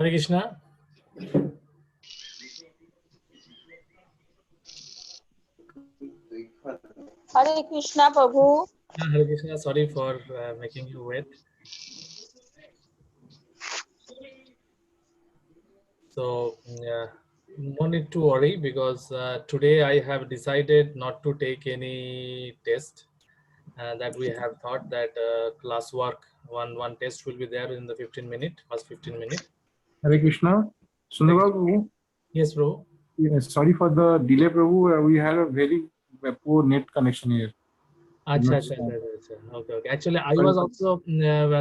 Hare Krishna. Hare Krishna, Prabhu. Hare Krishna. Sorry for making you wait. So, no need to worry because today I have decided not to take any test. That we have thought that classwork one test will be there in the 15 minute, first 15 minute. Hare Krishna. Sundar Prabhu. Yes, bro. Yes, sorry for the delay, Prabhu. We had a very poor net connection here. Acha. Okay. Actually, I was also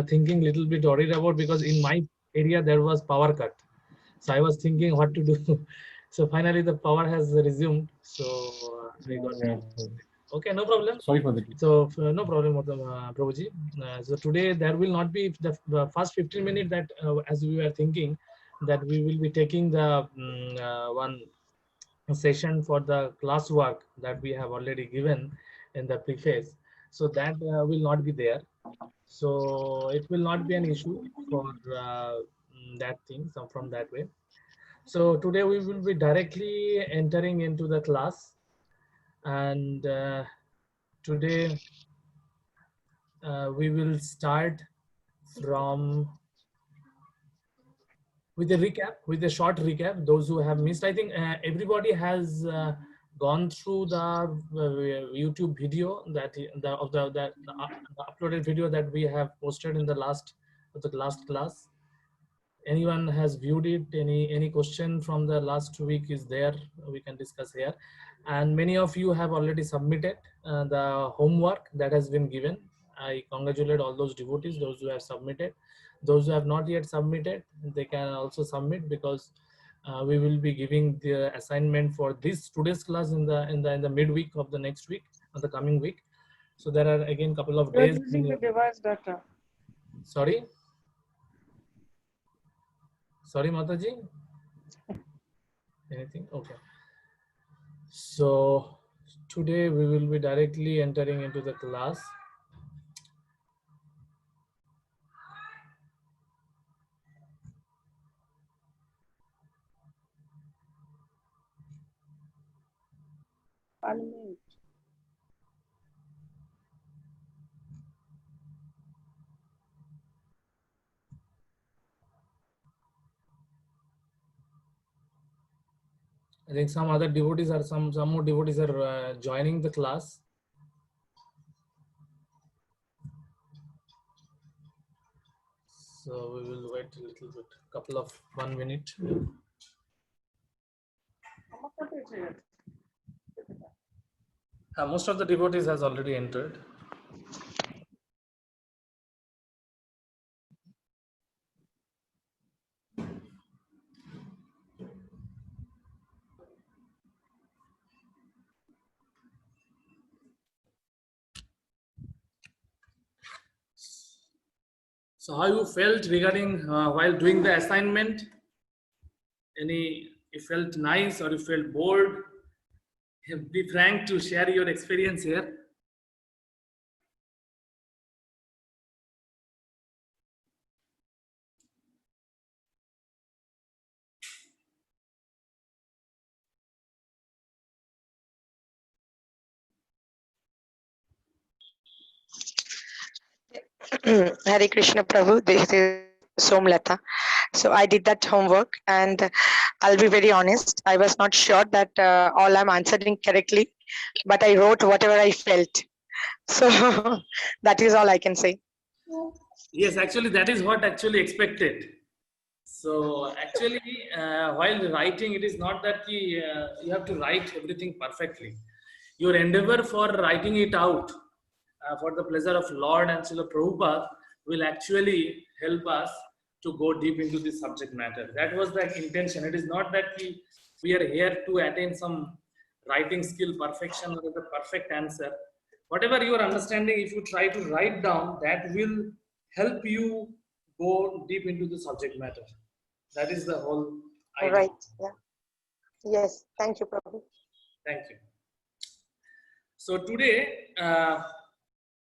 thinking little bit worried about because in my area there was power cut. So I was thinking what to do. So finally the power has resumed. So I got okay, no problem. Sorry for that. So no problem, Prabhuji. So today there will not be the first 15 minutes that as we were thinking that we will be taking the one session for the classwork that we have already given in the preface. So that will not be there. So it will not be an issue for that thing. So from that way. So today we will be directly entering into the class, and today we will start from with a short recap. Those who have missed, I think everybody has gone through the YouTube video that the uploaded video that we have posted in the last class. Anyone has viewed it? Any question from the last week is there? We can discuss here. And many of you have already submitted the homework that has been given. I congratulate all those devotees, those who have submitted. Those who have not yet submitted, they can also submit because we will be giving the assignment for today's class in the midweek of the next week, of the coming week. So there are again couple of days. Using the device data. Sorry, Mataji. Anything? Okay. So today we will be directly entering into the class. Unmute. I think some other devotees are some more devotees are joining the class. So we will wait a little bit, couple of 1 minute. Most of the devotees has already entered. So how you felt regarding while doing the assignment? You felt nice or you felt bored? Be frank to share your experience here. Hare Krishna Prabhu, this is Somlata. So I did that homework and I'll be very honest, I was not sure that all I'm answering correctly, but I wrote whatever I felt. So that is all I can say. Yes, actually that is what actually expected. So actually while writing, it is not that you have to write everything perfectly. Your endeavor for writing it out for the pleasure of Lord and Srila Prabhupada will actually help us to go deep into this subject matter. That was the intention. It is not that we are here to attain some writing skill perfection or the perfect answer. Whatever your understanding, if you try to write down, that will help you go deep into the subject matter. That is the whole idea. Right. Yeah. Yes. Thank you, Prabhu. Thank you. So today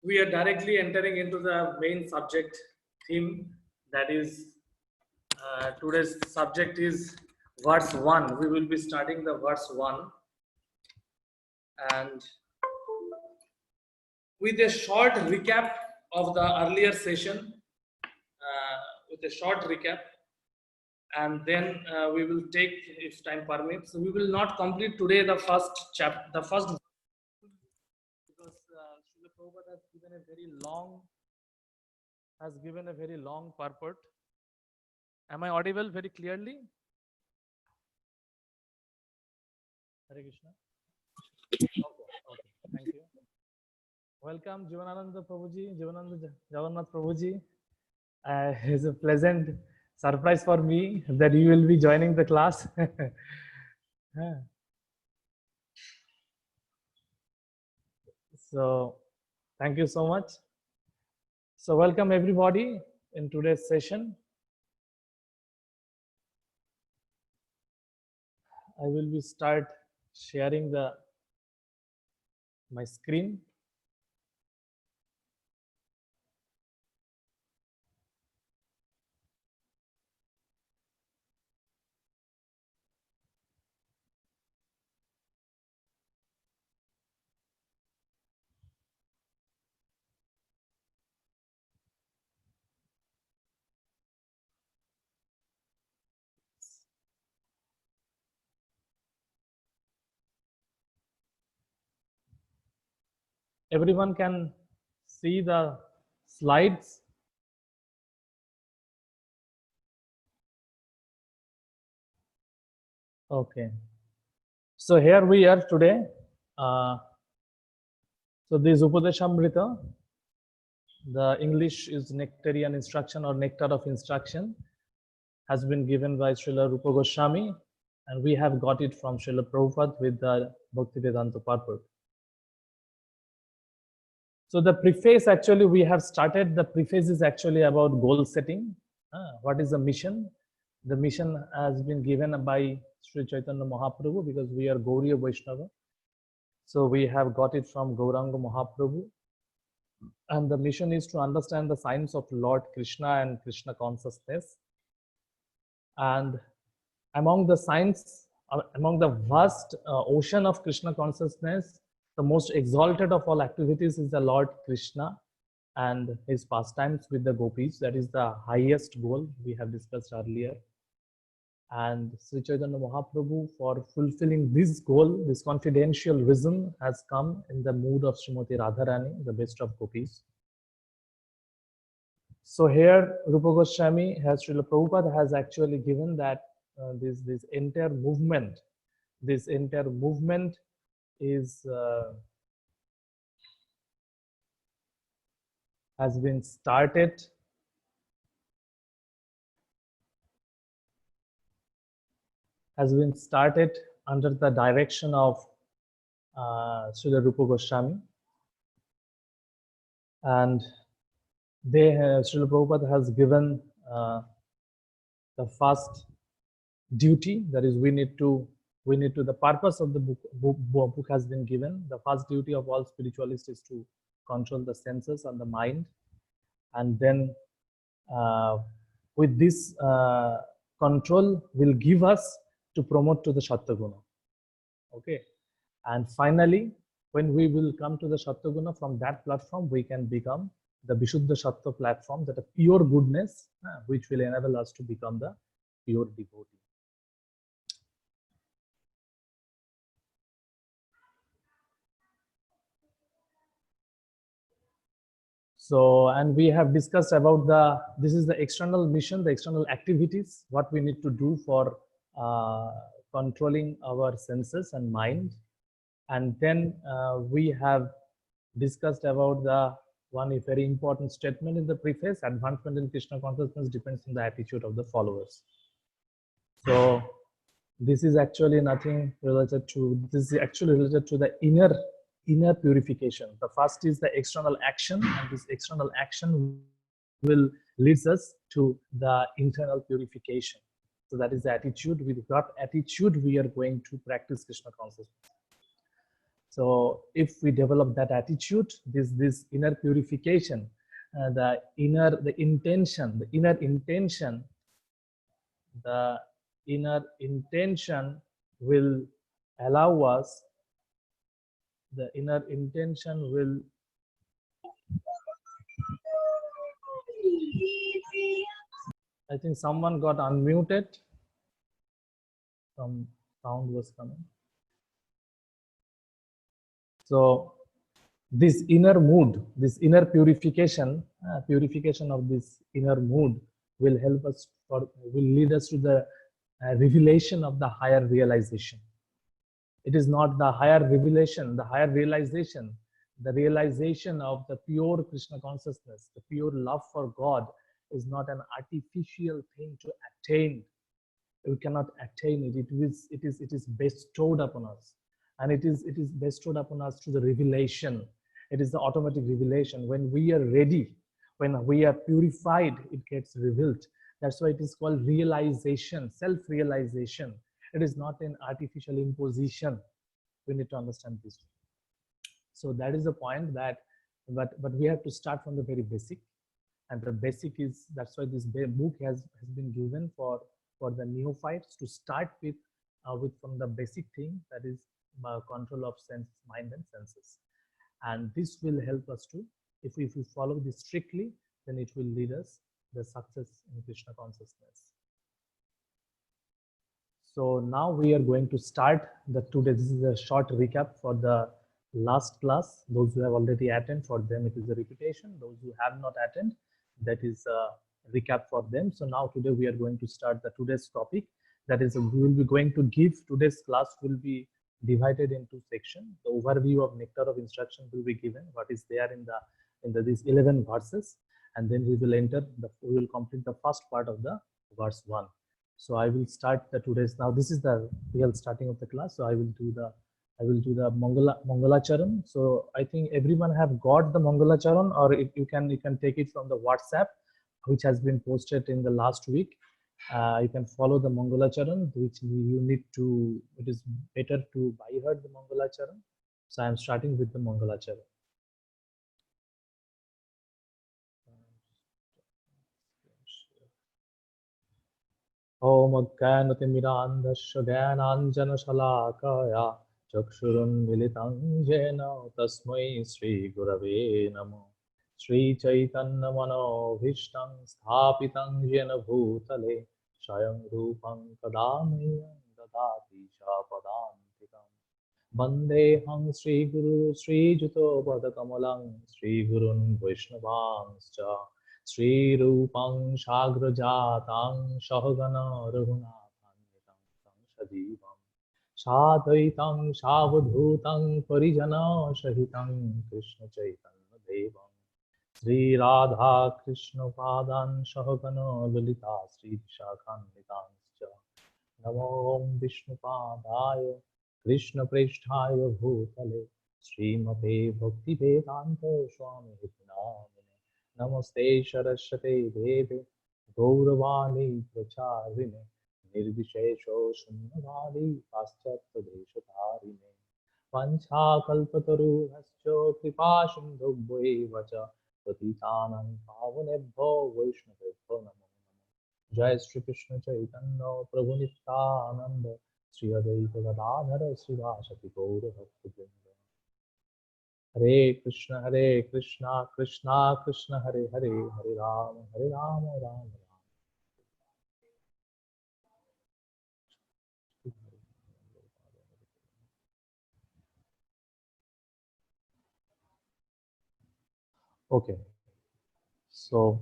we are directly entering into the main subject theme, that is Today's subject is verse 1. We will be starting the verse 1. And with a short recap of the earlier session, and then we will take, if time permits, we will not complete today the first chapter, because Srila Prabhupada has given a very long purport. Am I audible very clearly? Hare Krishna. Okay, thank you. Welcome, Jivanananda Prabhuji, Jivanananda Jagannath Prabhuji. It's a pleasant surprise for me that you will be joining the class. So, thank you so much. So, welcome everybody in today's session. I will be start sharing my screen. Everyone can see the slides. Okay. So here we are today. So this Upadeshamrita, the English is Nectarian Instruction or Nectar of Instruction, has been given by Srila Rupa Goswami, and we have got it from Srila Prabhupada with the Bhaktivedanta purport. So the preface, actually we have started, the preface is actually about goal setting. What is the mission? The mission has been given by Sri Chaitanya Mahaprabhu, because we are Gauriya Vaishnava. So we have got it from Gauranga Mahaprabhu. And the mission is to understand the science of Lord Krishna and Krishna consciousness. And among the science, among the vast ocean of Krishna consciousness, the most exalted of all activities is the Lord Krishna and his pastimes with the gopis. That is the highest goal we have discussed earlier. And Sri Chaitanya Mahaprabhu, for fulfilling this goal, this confidential vision, has come in the mood of Srimati Radharani, the best of gopis. So here Rupa Goswami, Srila Prabhupada has actually given that this entire movement is has been started under the direction of Srila Rupa Goswami, and Srila Prabhupada has given the first duty, that is we need to the purpose of the book has been given. The first duty of all spiritualists is to control the senses and the mind, and then with this control will give us to promote to the Sattva-guna. Okay, and finally when we will come to the Sattva-guna, from that platform we can become the Vishuddha Sattva platform, that a pure goodness which will enable us to become the pure devotee. So, and we have discussed about this is the external mission, the external activities, what we need to do for controlling our senses and mind. And then we have discussed about the one very important statement in the preface: advancement in Krishna consciousness depends on the attitude of the followers. So this is actually nothing related to, this is actually related to the inner purification. The first is the external action, and this external action will leads us to the internal purification. So that is the attitude. With what attitude we are going to practice Krishna consciousness. So if we develop that attitude, this inner purification, the inner intention the inner intention will allow us, the inner intention will I think someone got unmuted. Some sound was coming. So this inner mood, this inner purification, purification of this inner mood will help us, or will lead us to the revelation of the higher realization. It is not the higher revelation, the higher realization, the realization of the pure Krishna consciousness, the pure love for God is not an artificial thing to attain. We cannot attain it. It is bestowed upon us, and it is bestowed upon us through the revelation. It is the automatic revelation. When we are ready, when we are purified, it gets revealed. That's why it is called realization, self-realization. It is not an artificial imposition. We need to understand this. So that is the point, that but we have to start from the very basic, and the basic is, that's why this book has been given for the neophytes to start with from the basic thing, that is control of sense, mind and senses. And this will help us to, if we follow this strictly, then it will lead us the success in Krishna consciousness. So now we are going to start the today. This is a short recap for the last class. Those who have already attended, for them it is a repetition. Those who have not attended, that is a recap for them. So now today we are going to start the today's topic. That is, we will be going to give, today's class will be divided into sections. The overview of nectar of instruction will be given, what is there in these 11 verses, and then we will we will complete the first part of the verse 1. So I will start the today's, now this is the real starting of the class. So I will do the Mangala Charan. So I think everyone have got the Mangala Charan, or if you can take it from the WhatsApp, which has been posted in the last week. You can follow the Mangala Charan, which you need to, it is better to by heart the Mangala Charan. So I am starting with the Mangala Charan. Om Ajnanatimirandhasya Jnananjanashalakaya Chakshurunmilitam Jena Tasmai Shri Gurave Namo. Shri Chaitanya Manobhishtam Sthapitam Jena Bhutale Swayam Rupam Kadamyam Dadati Chapadantikam. Vandeham Shri Guru Shri Juto Padakamalam Shri Gurun Vaishnavanscha Shri Rupam Shagrajatang Shahagana Raghunathanvitam Sajivam Sadhaitam Savadhutam Parijana Sahitam Krishna Chaitanya Devam Shri Radha Krishna Padan Shahagana Lalita Shri Shakhanvitanscha Namo Vishnu Padaya Krishna Preshthaya Bhutale Srimate Bhakti Vedanta Swami Hitnamine Namaste Saraswate Deve Gauravani Pracharine Nirvishesho Shunyavadi Paschatya Deshatarine Pancha Kalpataru Hascho Kripa Sindhubhve Vacha Patitanam Pavanebho Vaishnavebho Namo Jai Shri Krishna Chaitanya Prabhu Nityananda Shri Advaita Gadadhara Srivasati Gaura Bhaktivinoda Hare Krishna Krishna Krishna Hare Hare Hare Rama Rama Rama. Okay, so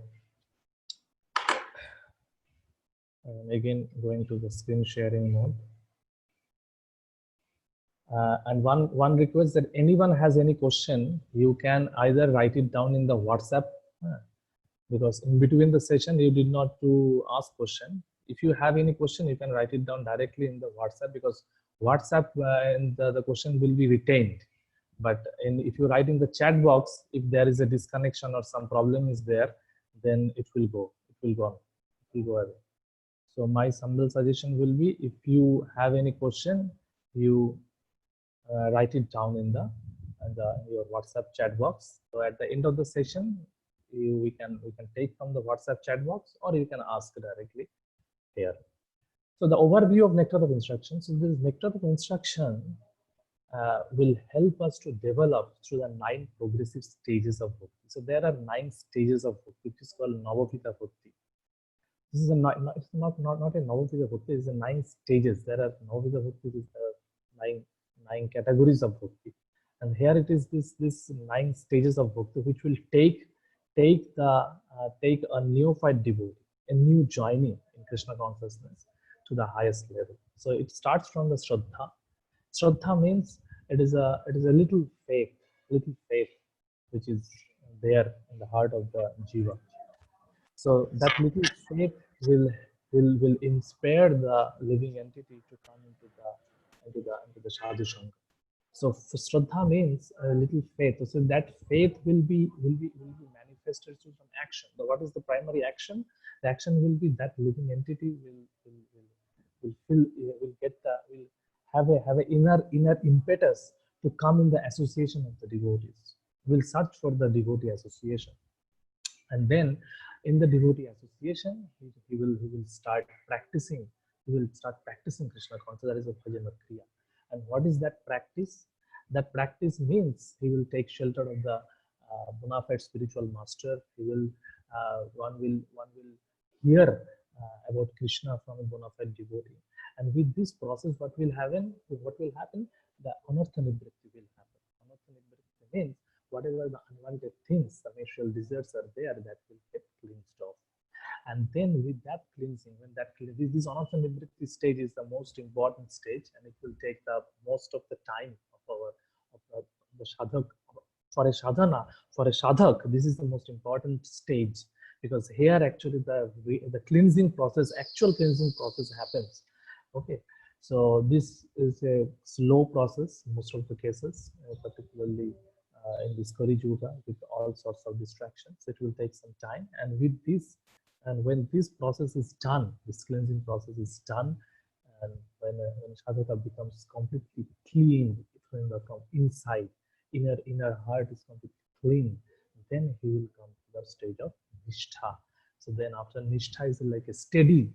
I'm again going to the screen sharing mode. And one request, that anyone has any question, you can either write it down in the WhatsApp, because in between the session you did not to ask question. If you have any question, you can write it down directly in the WhatsApp, because WhatsApp and the question will be retained. But if you write in the chat box, if there is a disconnection or some problem is there, then it will go away. So my humble suggestion will be, if you have any question, you write it down in your WhatsApp chat box. So at the end of the session, we can take from the WhatsApp chat box, or you can ask directly here. So the overview of nectar of instruction. So this nectar of instruction will help us to develop through the 9 progressive stages of bhakti. So there are 9 stages of bhakti, which is called Navavida bhakti. This is it's not a Navavida bhakti, it's a 9 stages. There are Navavida bhakti, there are nine categories of bhakti. And here it is this 9 stages of bhakti, which will take a neophyte devotee, a new joinee in Krishna consciousness to the highest level. So it starts from the Shraddha. Shraddha means it is a little faith, which is there in the heart of the jiva. So that little faith will inspire the living entity to come into the sadhu sangha. So Shraddha means a little faith. So that faith will be manifested through some action. So what is the primary action? The action will be that living entity will have an inner impetus to come in the association of the devotees. Will search for the devotee association, and then in the devotee association, he will start practicing. He will start practicing Krishna consciousness. That is a bhajana kriya. And what is that practice? That practice means he will take shelter of the bona fide spiritual master. One will hear about Krishna from a bona fide devotee. And with this process, what will happen? The anartha nivritti will happen. Anartha nivritti means whatever the unwanted things, the material desires are there, that will get cleansed off. And then with that cleansing, this anartha nivritti stage is the most important stage, and it will take the most of the time of the sadhak. For a sadhana, for a sadhak, this is the most important stage, because here actually the cleansing process, actual cleansing process happens. Okay, so this is a slow process most of the cases, particularly in this Kali Yuga with all sorts of distractions. It will take some time, and with this, and when this process is done, this cleansing process is done, and when sadhaka becomes completely clean from inside, inner heart is completely clean, then he will come to the stage of nishtha. So then after nishtha is like a steady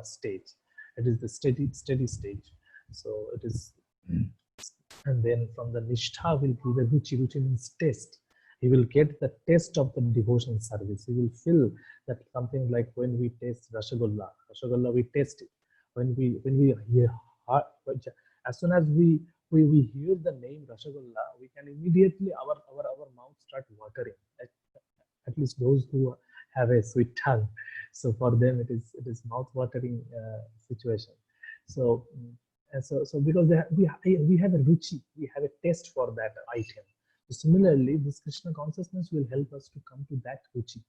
stage. It is the steady stage. So it is, and then from the nishtha will be the ruchi. Ruchi means taste. He will get the taste of the devotion service. He will feel that something like when we taste rasgulla, we taste it. When we hear, as soon as we hear the name rasgulla, we can immediately our mouth start watering. At least those who have a sweet tongue. So for them it is mouth watering situation. So because we have a ruchi, we have a taste for that item. So similarly, this Krishna consciousness will help us to come to that ruchi.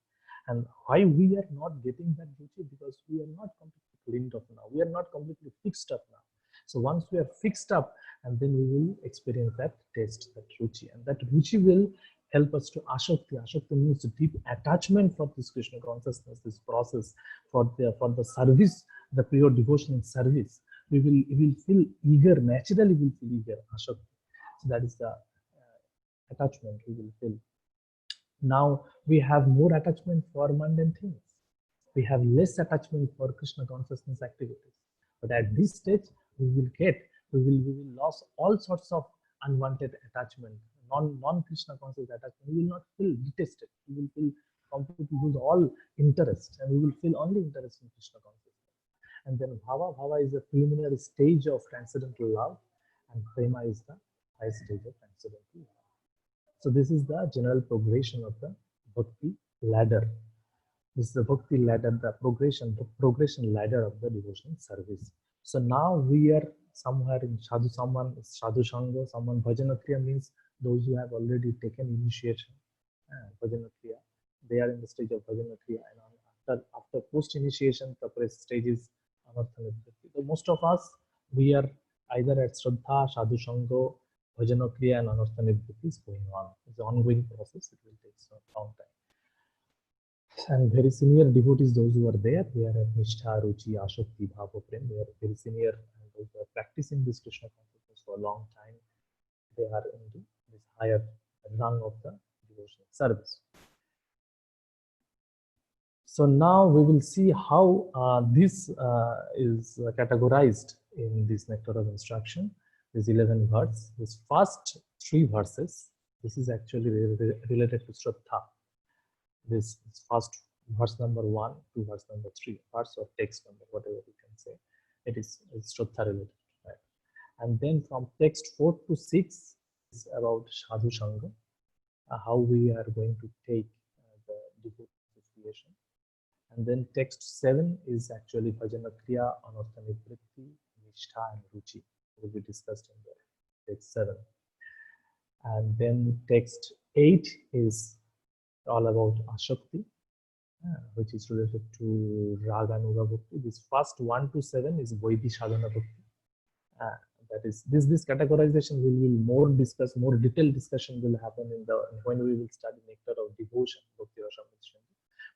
And why we are not getting that ruchi? Because we are not completely cleaned up now. We are not completely fixed up now. So once we are fixed up, and then we will experience that taste, that ruchi, and that ruchi will help us to ashakti. Ashakti means deep attachment for this Krishna consciousness, this process for the service, the pure devotion and service. We will feel eager, naturally we will feel eager, ashakti. So that is the attachment we will feel. Now we have more attachment for mundane things. We have less attachment for Krishna consciousness activities. But at this stage, we will lose all sorts of unwanted attachment, non-Krishna conscious attachment. We will not feel detested. We will feel completely lose all interest, and we will feel only interest in Krishna consciousness. And then bhava is a preliminary stage of transcendental love, and prema is the highest stage of transcendental love. So this is the general progression of the bhakti ladder. This is the bhakti ladder, the progression ladder of the devotion service. So now we are somewhere in sadhu sangha, someone bhajana kriya means those who have already taken initiation. Bhajana kriya, they are in the stage of bhajana kriya, and after post initiation, the first stage is anartha nivritti. So most of us, we are either at shraddha, sadhu sangha, bhajana kriya, and anartha nivritti is going on. It's an ongoing process. It will take some long time. And very senior devotees, those who are there, they are at nishtha, ruchi, ashakti, bhava, prem. They are very senior, and those who are practicing this Krishna consciousness for a long time, they are into this higher rung of the devotional service. So now we will see how this is categorized in this nectar of instruction. These 11 verses. This first 3 verses. This is actually related to Shraddha. This is first verse number 1 to verse number 3, verse or text number, whatever you can say. It's Shraddha related, right? And then from text 4 to 6 is about Sadhu Sangha, how we are going to take the devotee association. And then text 7 is actually Bhajana Kriya, Anartha Nivritti, Nishtha, and Ruchi. Will be discussed in the text 7. And then text 8 is all about Ashakti, which is related to Raga Nuga Bhakti. This first 1 to 7 is Vaidhi Sadhana Bhakti. That is, this categorization will be more discussed, more detailed discussion will happen in the when we will study nectar of devotion, Bhakti Rasamrita.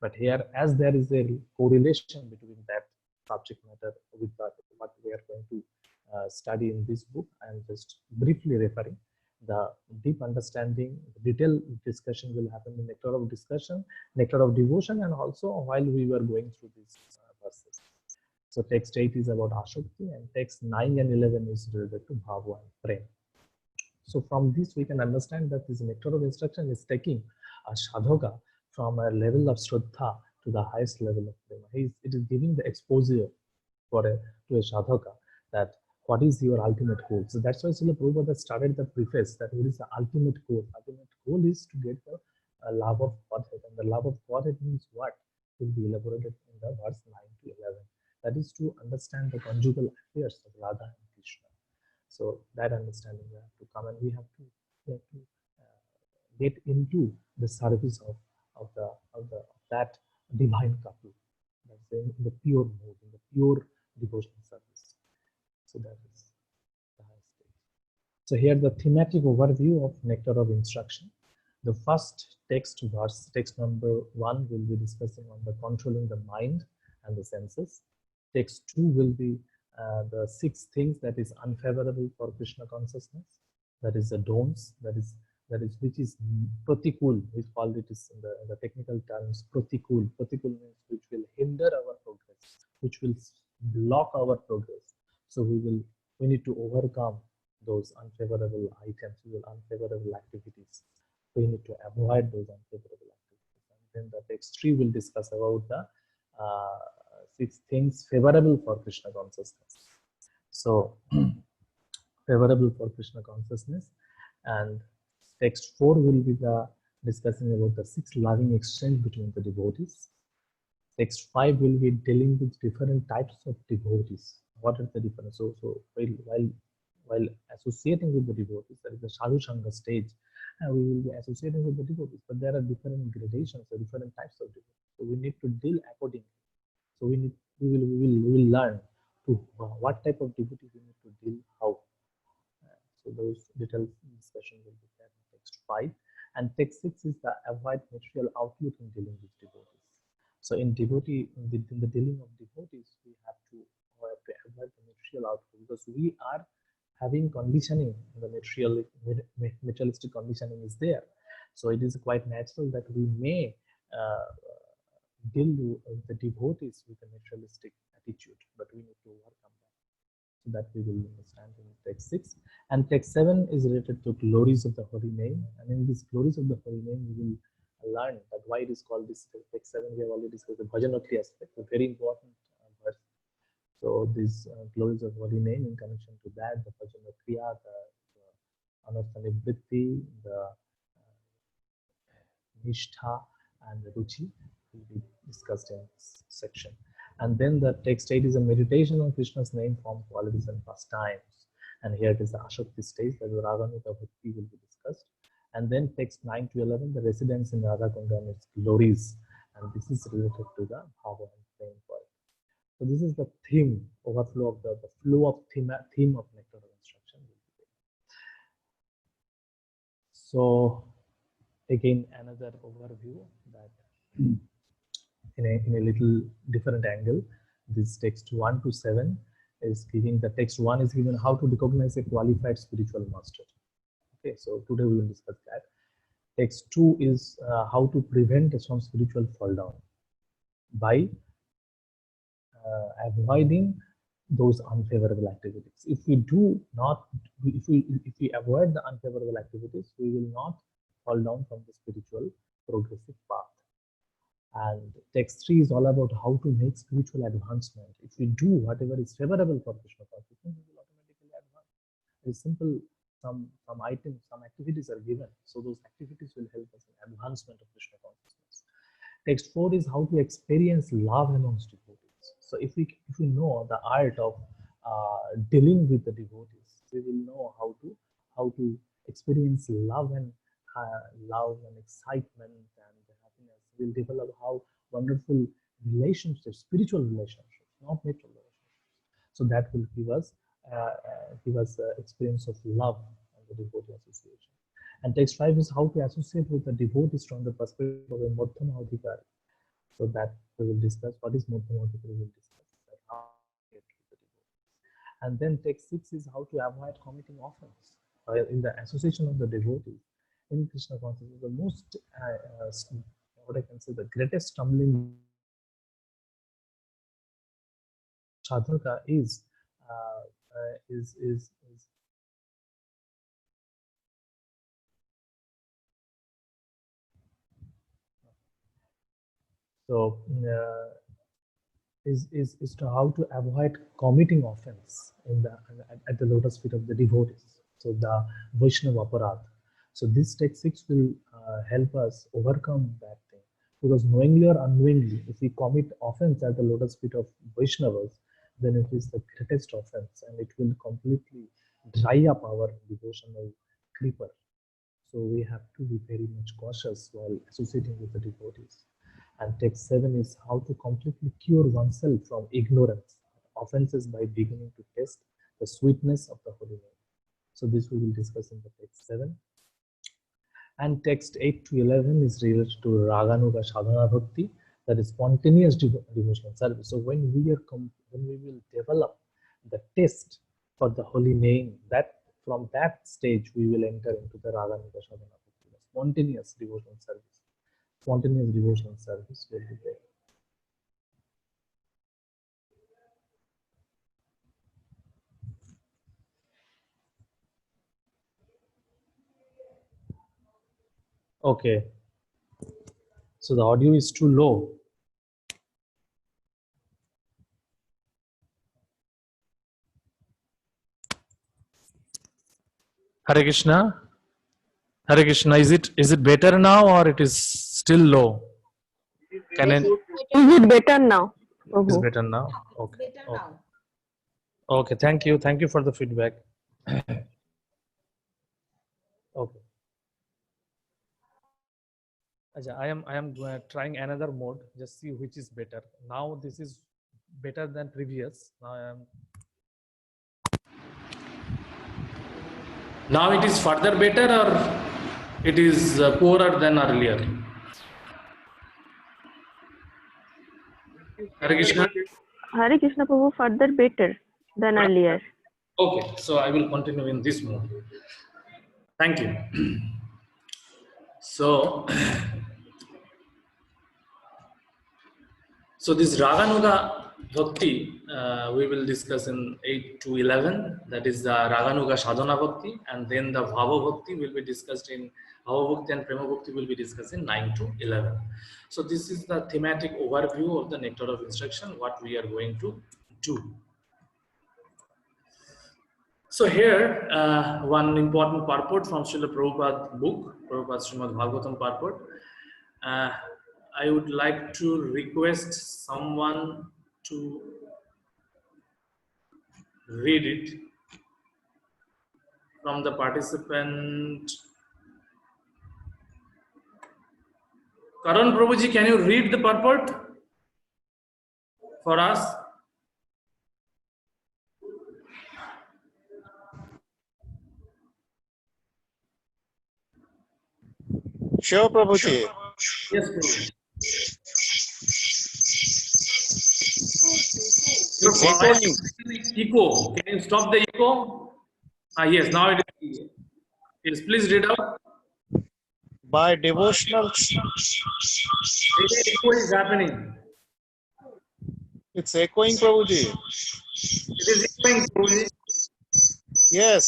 But here, as there is a correlation between that subject matter with that, what we are going to study in this book, I am just briefly referring. The deep understanding, the detailed discussion will happen in nectar of discussion, nectar of devotion, and also while we were going through these verses. So text 8 is about Ashakti, and text 9 and 11 is related to Bhava and Prem. So from this we can understand that this nectar of instruction is taking a sadhaka from a level of Shraddha to the highest level of Prema. It is giving the exposure to a sadhaka that what is your ultimate goal. So that's why Srila Prabhupada started the preface that what is the ultimate goal. Ultimate goal is to get the love of Godhead, and the love of Godhead means what will be elaborated in the verse 9 to 11. That is to understand the conjugal affairs of Radha and Krishna. So that understanding we have to come, and we have to get into the service of that divine couple. That's in the pure mode, in the pure devotional service. So that is the highest stage. So here the thematic overview of nectar of instruction. The first text verse, text number 1, will be discussing on the controlling the mind and the senses. Text 2 will be the 6 things that is unfavorable for Krishna consciousness. That is the don'ts. That is which is pratikul. We call it in the technical terms pratikul. Pratikul means which will hinder our progress, which will block our progress. So we need to overcome those unfavorable items, unfavorable activities. We need to avoid those unfavorable activities. And then the text 3 will discuss about the 6 things favorable for Krishna consciousness. So favorable for Krishna consciousness, and text 4 will be discussing about the 6 loving exchange between the devotees. Text 5 will be dealing with different types of devotees. What are the different? So while associating with the devotees, there is a Sadhu Sangha stage, and we will be associating with the devotees, but there are different gradations or different types of devotees. So we need to deal accordingly. So we will learn to what type of devotee we need to deal how. So those detailed discussion will be there in text 5, and text 6 is the avoid material outlook in dealing with devotees. So in the dealing of devotees, we have to avoid the material outlook, because we are having conditioning. The materialistic conditioning is there. So it is quite natural that we may deal with the devotees with a materialistic attitude, but we need to overcome that. So that we will understand in text 6. And text 7 is related to glories of the holy name. And in these glories of the holy name, we will learn that why it is called this text 7. We have already discussed the Bhajana Kriya aspect, a very important verse. So these glories of holy name, in connection to that, the Bhajana Kriya, the Anartha Nivritti, the Nishtha, and the Ruchi will be discussed in this section. And then the text 8 is a meditation on Krishna's name, form, qualities, and pastimes. And here it is the Ashakti stage, that the Raganuga Bhakti will be discussed. And then text 9 to 11, the residence in Radha Kunda and its glories. And this is related to the Bhava and Prem point. So this is the theme, overflow of the flow of theme of nectar of instruction. So again, another overview that in a little different angle. This text 1 to 7 is giving, the text 1 is given how to recognize a qualified spiritual master. Okay, so today we will discuss that. Text 2 is how to prevent some spiritual fall down. by avoiding those unfavorable activities. If we do not, if we avoid the unfavorable activities, we will not fall down from the spiritual progressive path. And text 3 is all about how to make spiritual advancement. If we do whatever is favorable for Krishna consciousness, we will automatically advance. It's simple. Some items, some activities are given, so those activities will help us in advancement of Krishna consciousness. Text 4 is how to experience love amongst devotees. So if we know the art of dealing with the devotees, we will know how to experience love and excitement and happiness. We'll develop how wonderful relationships, spiritual relationships, not material relationships. So that will give us experience of love and the devotee association. And text 5 is how to associate with the devotees from the perspective of a Madhyama Adhikari. So that we will discuss. What is Madhyama Adhikari? We will discuss. How to get with the devotees. And then text 6 is how to avoid committing offense in the association of the devotees. In Krishna consciousness, the most, what I can say, the greatest stumbling sadhaka is so is to how to avoid committing offense at the lotus feet of the devotees. So the Vaishnava Aparadh. So this text 6 will help us overcome that thing, because knowingly or unknowingly, if we commit offense at the lotus feet of Vaishnavas, then it is the greatest offense, and it will completely dry up our devotional creeper. So we have to be very much cautious while associating with the devotees. And text 7 is how to completely cure oneself from ignorance, offenses, by beginning to taste the sweetness of the holy name. So this we will discuss in the text 7. And text 8 to 11 is related to Raganuga Sadhana Bhakti, that is spontaneous devotional service. So when we will develop the taste for the holy name, that from that stage we will enter into the Raganuga Sadhana Bhakti, the spontaneous devotional service. Spontaneous devotional service will be there. Okay. So the audio is too low. Hare Krishna. Hare Krishna. Is it better now, or it is still low? Can I? Is it better now? Is better now? Okay. Better Okay. now. Okay. Thank you. Thank you for the feedback. Okay. I am trying another mode. Just see which is better. Now this is better than previous. Now it is further better, or it is poorer than earlier? Hare Krishna. Hare Krishna Prabhu, further better than earlier. Okay, so I will continue in this mode. Thank you. So this Raganuga Bhakti we will discuss in 8 to 11. That is the Raganuga Sadhana Bhakti, and then the Bhava Bhakti will be discussed in Bhava Bhakti, and Prema Bhakti will be discussed in 9 to 11. So this is the thematic overview of the Nectar of Instruction, what we are going to do. So here, one important purport from Srila Prabhupada book, Prabhupada Srimad Bhagavatam purport. I would like to request someone to read it from the participant. Karan Prabhuji, can you read the purport for us? Sure, Prabhuji. Yes, Prabhuji. It's echoing. Echo. Can you stop the echo? Yes, now it is. Yes, please read out. By devotional. Echo is happening. It's echoing, Prabhuji. It is echoing, Prabhuji. Yes.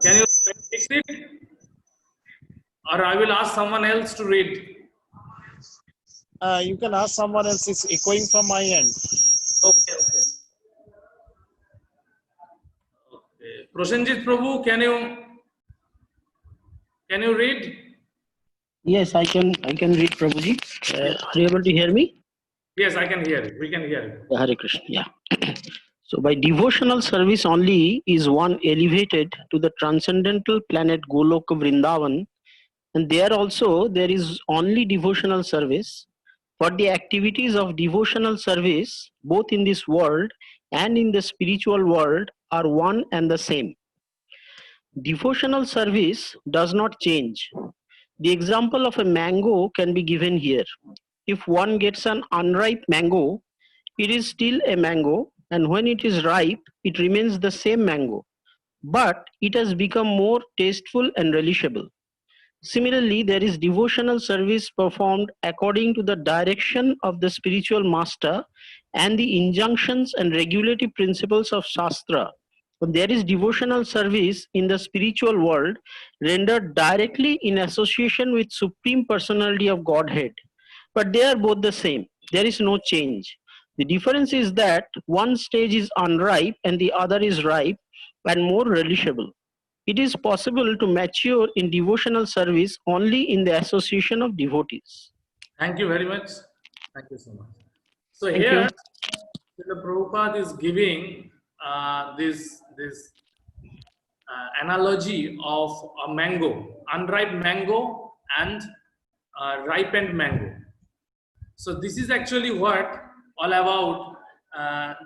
Can you fix it? Or I will ask someone else to read. You can ask someone else. It's echoing from my end. Okay. Prosenjit Prabhu, can you read? Yes, I can read, Prabhuji. Are you able to hear me? Yes, I can hear you. We can hear you. Hare Krishna. Yeah. So by devotional service only is one elevated to the transcendental planet Goloka Vrindavan, and there also there is only devotional service. For the activities of devotional service, both in this world and in the spiritual world, are one and the same. Devotional service does not change. The example of a mango can be given here. If one gets an unripe mango, it is still a mango, and when it is ripe, it remains the same mango, but it has become more tasteful and relishable. Similarly, there is devotional service performed according to the direction of the spiritual master and the injunctions and regulative principles of Shastra. There is devotional service in the spiritual world rendered directly in association with Supreme Personality of Godhead. But they are both the same. There is no change. The difference is that one stage is unripe and the other is ripe and more relishable. It is possible to mature in devotional service only in the association of devotees. Thank you very much. Thank you so much. So Thank here, the Prabhupada is giving this analogy of a mango, unripe mango and ripened mango. So this is actually what all about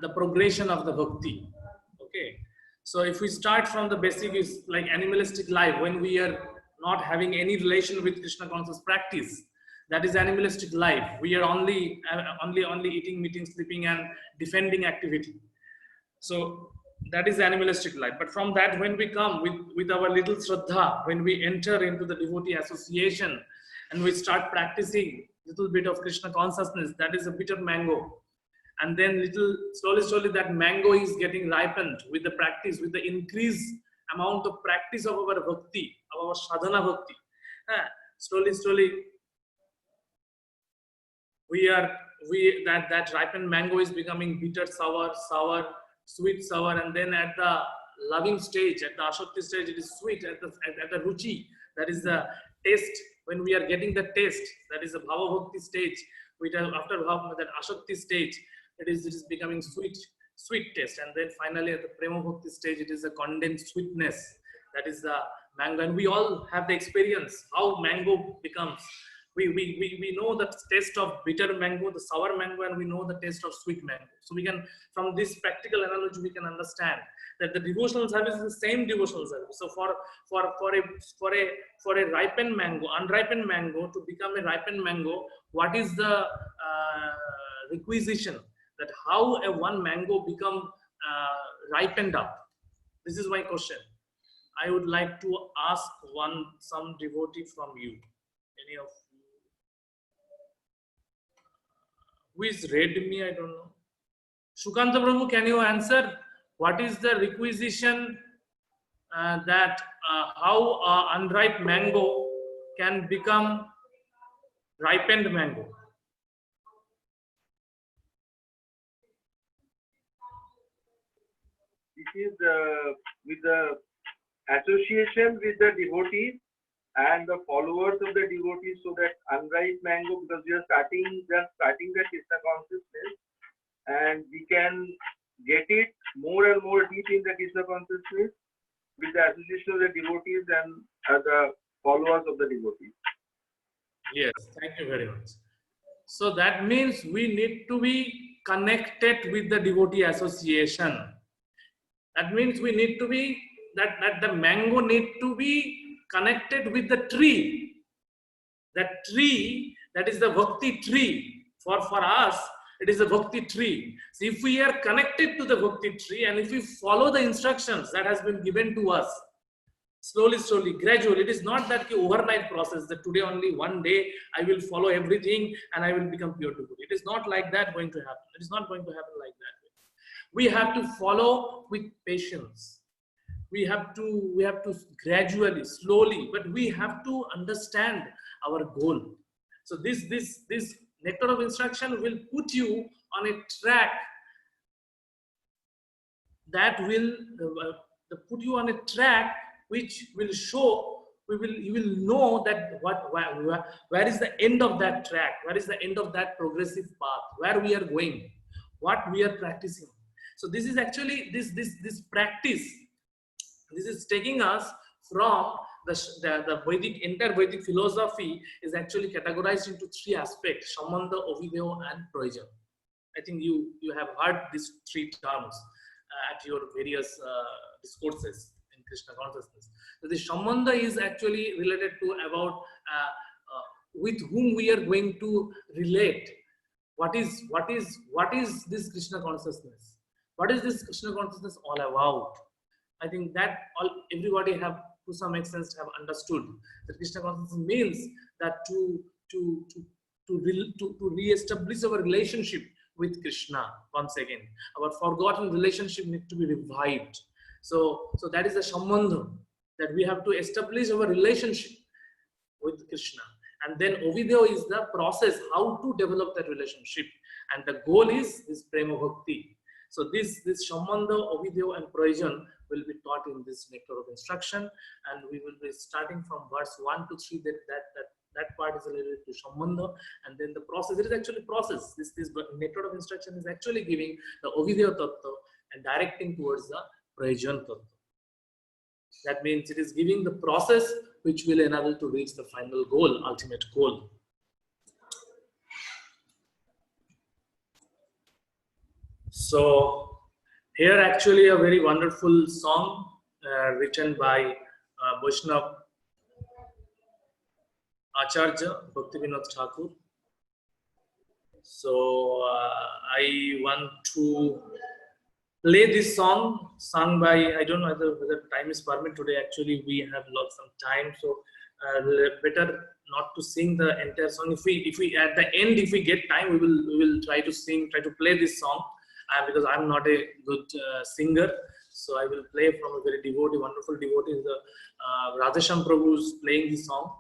the progression of the bhakti. Okay. So if we start from the basic is like animalistic life, when we are not having any relation with Krishna conscious practice, that is animalistic life. We are only eating, meeting, sleeping, and defending activity. So that is animalistic life. But from that, when we come with our little Shraddha, when we enter into the devotee association and we start practicing little bit of Krishna consciousness, that is a bitter mango. And then slowly that mango is getting ripened with the practice, with the increased amount of practice of our bhakti, of our sadhana bhakti. Slowly, that ripened mango is becoming bitter, sour, sweet, sour, and then at the loving stage, at the ashakti stage, it is sweet. At the ruchi, that is the taste. When we are getting the taste, that is the bhava bhakti stage. After that ashakti stage, it is becoming sweet taste, and then finally at the prema bhakti stage, it is a condensed sweetness. That is the mango, and we all have the experience how mango becomes. We know the taste of bitter mango, the sour mango, and we know the taste of sweet mango. So we can, from this practical analogy, we can understand that the devotional service is the same devotional service. So for a ripened mango, unripened mango to become a ripened mango, what is the requisition? That how a one mango become ripened up? This is my question. I would like to ask some devotee from you. Any of you? Who is read me? I don't know. Shukanta Prabhu, can you answer? What is the requisition that how unripe mango can become ripened mango? This is with the association with the devotees and the followers of the devotees, so that unripe mango, because we are starting the Krishna consciousness, and we can get it more and more deep in the Krishna consciousness with the association of the devotees and the followers of the devotees. Yes, thank you very much. So that means we need to be connected with the devotee association. That means we need to be, that the mango need to be connected with the tree. That tree, that is the bhakti tree. For us, it is a bhakti tree. So if we are connected to the bhakti tree and if we follow the instructions that has been given to us, slowly, gradually. It is not that the overnight process that today only one day I will follow everything and I will become pure devotee. It is not like that going to happen. It is not going to happen like that. We have to follow with patience. We have to gradually, slowly, but we have to understand our goal. So this nectar of instruction will put you on a track that will put you on a track which will show, you will know that where is the end of that track, where is the end of that progressive path, where we are going, what we are practicing. So this is actually this practice. This is taking us from the Vedic, entire Vedic philosophy is actually categorized into three aspects: Sambandha, Avideho, and Prayojan. I think you have heard these three terms at your various discourses in Krishna consciousness. So the Sambandha is actually related to about with whom we are going to relate. What is this Krishna consciousness? What is this Krishna consciousness all about? I think that everybody have to some extent have understood that Krishna consciousness means that to re-establish our relationship with Krishna once again. Our forgotten relationship needs to be revived. So that is the Sambandha, that we have to establish our relationship with Krishna. And then Avideho is the process, how to develop that relationship. And the goal is this Prema Bhakti. So this Sambandha, Avideho, and Prayojan will be taught in this nectar of instruction, and we will be starting from verse 1 to 3. That part is related to Sambandha, and then the process. It is actually process. This nectar of instruction is actually giving the Avideho Tattva and directing towards the Prayojan Tattva. That means it is giving the process which will enable to reach the final goal, ultimate goal. So here actually a very wonderful song written by Vaishnav Acharya Bhaktivinoda Thakur. So I want to play this song sung by, I don't know whether time is permit today. Actually, we have lost some time, so better not to sing the entire song. If we at the end, if we get time, we will try to play this song. Because I'm not a good singer, so I will play from a very wonderful devotee. Radhesham Prabhu is playing this song,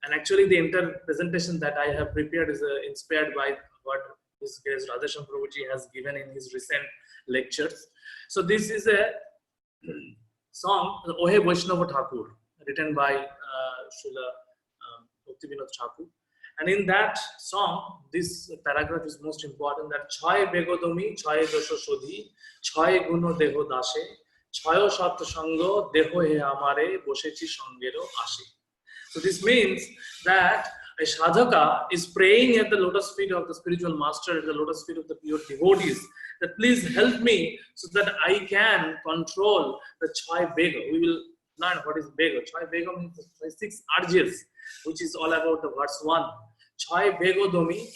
and actually the entire presentation that I have prepared is inspired by what this guest Radhesham Prabhuji has given in his recent lectures. So this is a song, Ohe Vaishnava Thakur, written by Srila Bhaktivinoda Thakur. And in that song, this paragraph is most important, that Chhay Begodomi, Chhay Dosho Shodhi, Chhay Guno Deho Dashe, Chayo Shat Sango, Deho He Amare, Boshechi Sangero Ashe. So this means that a sadhaka is praying at the lotus feet of the spiritual master, at the lotus feet of the pure devotees, that please help me so that I can control the Chhay Bego. We will learn what is Bego. Chhay Bego means the 6 urges, which is all about the verse 1. Chhay Bego Domi,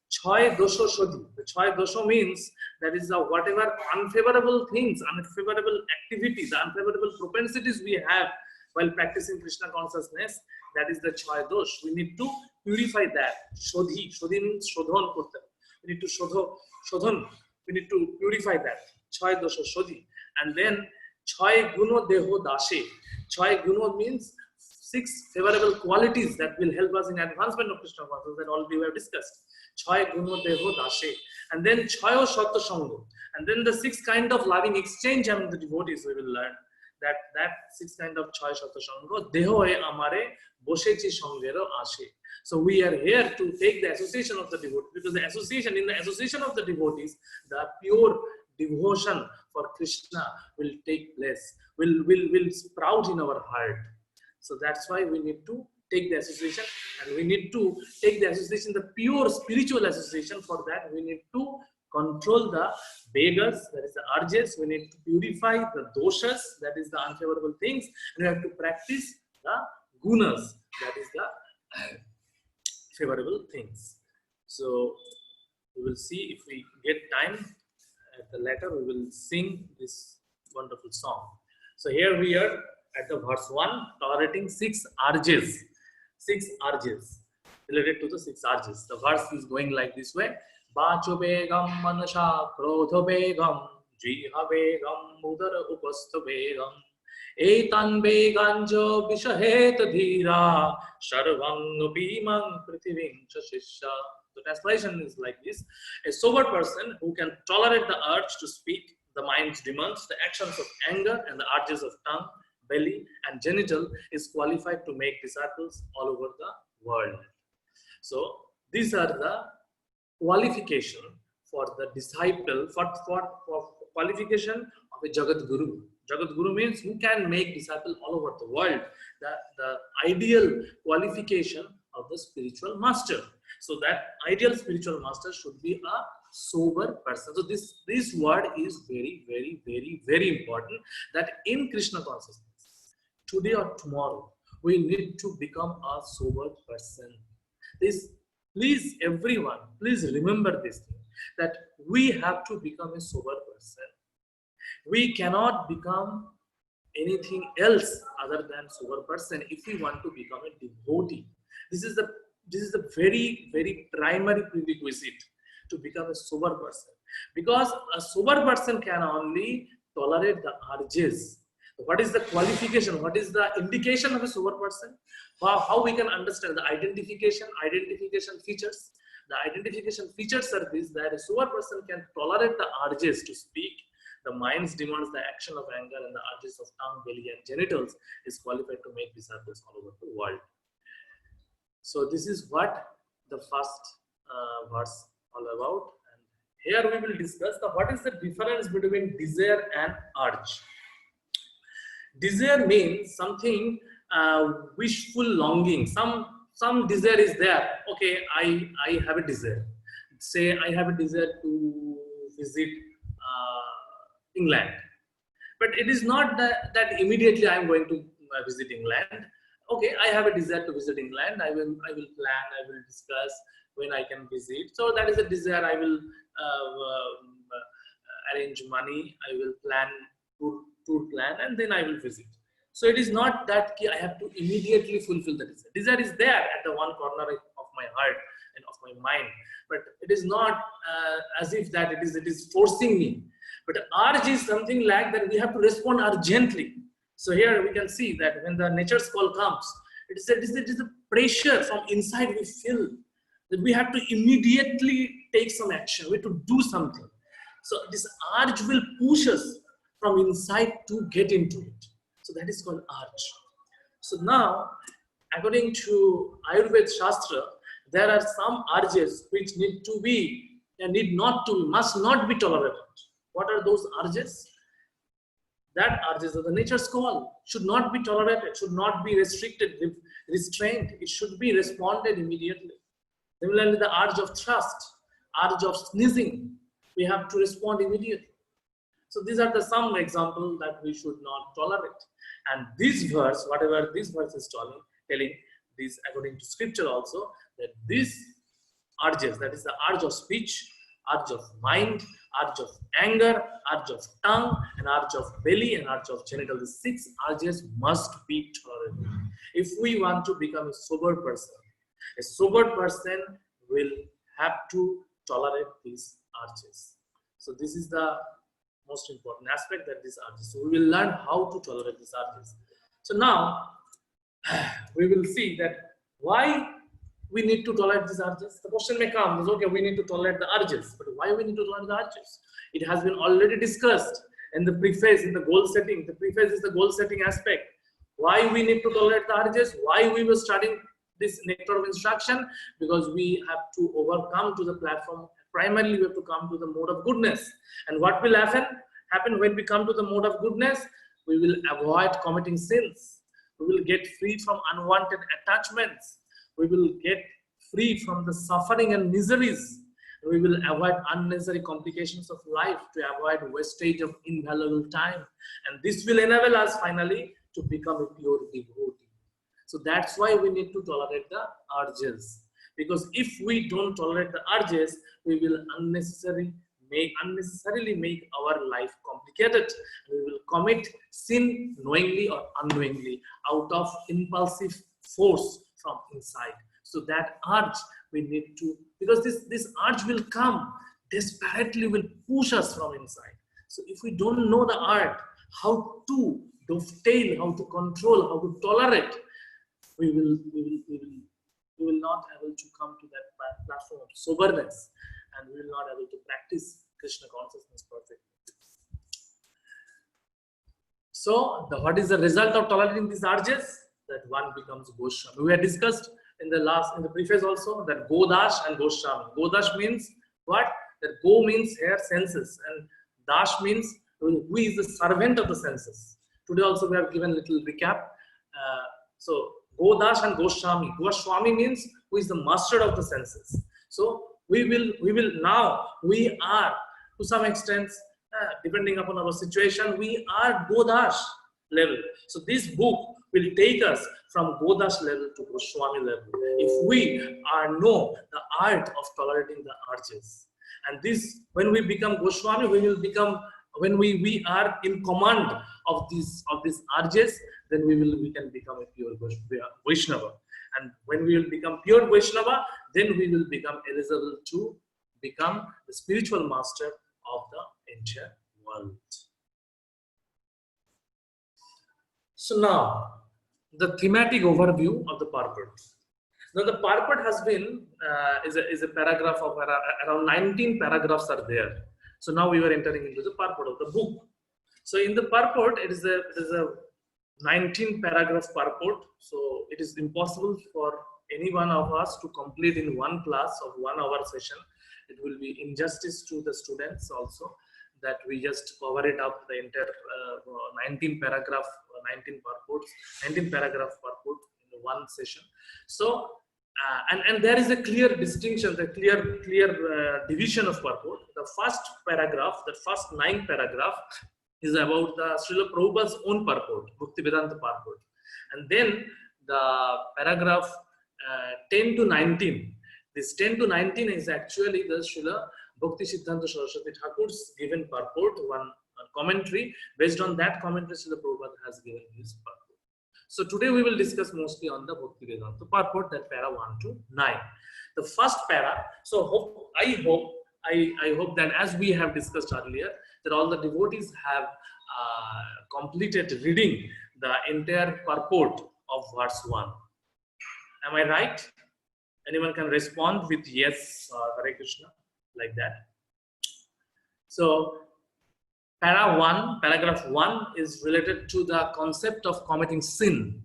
Chhay Dosho Shodhi. The Chhay Dosho means that is whatever unfavorable things, unfavorable activities, the unfavorable propensities we have while practicing Krishna consciousness, that is the Chhay Dosh. We need to purify that. Shodhi. Shodhi means Shodhan Kurta. We need to Shodhan. We need to purify that. Chhay Dosho Shodhi. And then Chhay Guno Deho Dashe. Chhay Guno means 6 favorable qualities that will help us in advancement of Krishna consciousness, that all we have discussed. Chhay Guno Deho Dashe. And then Chayo Shatta Sango. And then the 6 kind of loving exchange among the devotees we will learn. That 6 kind of Chayo Shatta Sango. Deho He Amare Boshechi Sangero Ashe. So we are here to take the association of the devotees, because in the association of the devotees, the pure devotion for Krishna will take place, will sprout in our heart. So that's why we need to take the association, and we need to take the association, the pure spiritual association. For that, we need to control the begas, that is the urges. We need to purify the doshas, that is the unfavorable things, and we have to practice the gunas, that is the favorable things. So we will see if we get time at the later, we will sing this wonderful song. So here we are at the verse 1, tolerating 6 urges. 6 urges related to the 6 urges. The verse is going like this way. Bacho begam manasha krodha begam jiha begam mudara upastha begam etan beganjo vishahet dhira sharvang bhimang prithivim shisha. The translation is like this. A sober person who can tolerate the urge to speak, the mind's demands, the actions of anger and the urges of tongue, belly and genital is qualified to make disciples all over the world. So these are the qualification for the disciple, for qualification of a Jagat Guru. Jagat Guru means who can make disciples all over the world. The ideal qualification of the spiritual master. So that ideal spiritual master should be a sober person. So this word is very, very, very, very important, that in Krishna consciousness, today or tomorrow, we need to become a sober person. Please everyone, please remember this thing, that we have to become a sober person. We cannot become anything else other than sober person if we want to become a devotee. This is the very, very primary prerequisite to become a sober person, because a sober person can only tolerate the urges. What is the qualification? What is the indication of a sober person? How we can understand the identification features? The identification features are these, that a sober person can tolerate the urges to speak, the mind's demands, the action of anger, and the urges of tongue, belly, and genitals is qualified to make disciples all over the world. So this is what the first verse all about. And here we will discuss what is the difference between desire and urge. Desire means something wishful longing. Some desire is there. Okay, I have a desire. Say I have a desire to visit England, but it is not that immediately I am going to visit England. Okay, I have a desire to visit England. I will plan. I will discuss when I can visit. So that is a desire. I will arrange money. I will plan tour plan, and then I will visit. So it is not that I have to immediately fulfill the desire. Desire is there at the one corner of my heart and of my mind, but it is not as if that it is forcing me. But urge is something like that we have to respond urgently. So here we can see that when the nature's call comes, it is a pressure from inside we feel that we have to immediately take some action. We have to do something. So this urge will push us from inside to get into it. So that is called urge. So now, according to Ayurveda Shastra, there are some urges which need to be, must not be tolerated. What are those urges? That urges of the nature's call should not be tolerated, should not be restricted, restrained. It should be responded immediately. Similarly, the urge of thirst, urge of sneezing, we have to respond immediately. So these are the some examples that we should not tolerate. And this verse, whatever this verse is telling this according to scripture also, that these urges, that is the urge of speech, urge of mind, urge of anger, urge of tongue, and urge of belly, and urge of genital. The 6 urges must be tolerated. If we want to become a sober person will have to tolerate these urges. So this is the most important aspect, that these urges. So we will learn how to tolerate these urges. So now we will see that why we need to tolerate these urges. The question may come, is okay, we need to tolerate the urges, but why we need to tolerate the urges? It has been already discussed in the preface, in the goal setting. The preface is the goal setting aspect. Why we need to tolerate the urges? Why we were studying this nectar of instruction? Because we have to overcome to the platform. Primarily, we have to come to the mode of goodness. And what will happen when we come to the mode of goodness? We will avoid committing sins. We will get free from unwanted attachments. We will get free from the suffering and miseries. We will avoid unnecessary complications of life, to avoid wastage of invaluable time. And this will enable us finally to become a pure devotee. So that's why we need to tolerate the urges. Because if we don't tolerate the urges, we will unnecessarily unnecessarily make our life complicated. We will commit sin knowingly or unknowingly out of impulsive force from inside. So that urge we need to, because this urge will come desperately, will push us from inside. So if we don't know the art, how to dovetail, how to control, how to tolerate, we will not able to come to that platform of soberness, and we will not able to practice Krishna consciousness perfectly. So what is the result of tolerating these urges? That one becomes Goswami. We had discussed in the preface also that Godash and Goswami. Godash means what? That Go means here senses, and Dash means who is the servant of the senses. Today also we have given a little recap. So Godash and Goswami. Goswami means who is the master of the senses. So we are to some extent, depending upon our situation, we are Godash level. So this book will take us from Godash level to Goswami level if we know the art of tolerating the urges. And this, when we become Goswami, when we are in command of these urges, then we can become a pure Vaishnava. And when we will become pure Vaishnava, then we will become eligible to become the spiritual master of the entire world. So now, the thematic overview of the purport. Now the purport has been is a paragraph of around 19 paragraphs are there. So now we were entering into the purport of the book. So in the purport, it is a 19 paragraph purport. So it is impossible for any one of us to complete in one class of 1 hour session. It will be injustice to the students also that we just cover it up the entire 19 paragraph purport in one session. So and there is a clear distinction, the clear division of purport. The first paragraph, the first 9 paragraph is about the Srila Prabhupada's own purport, Bhaktivedanta purport. And then the paragraph 10 to 19, this 10 to 19 is actually the Srila Bhakti Siddhanta Saraswati Thakur's given purport, one commentary. Based on that commentary, Srila Prabhupada has given his purport. So today we will discuss mostly on the Bhaktivedanta purport, that para 1 to 9. The first para, so I hope that as we have discussed earlier, that all the devotees have completed reading the entire purport of verse 1. Am I right? Anyone can respond with yes, Hare Krishna, like that. So paragraph 1 is related to the concept of committing sin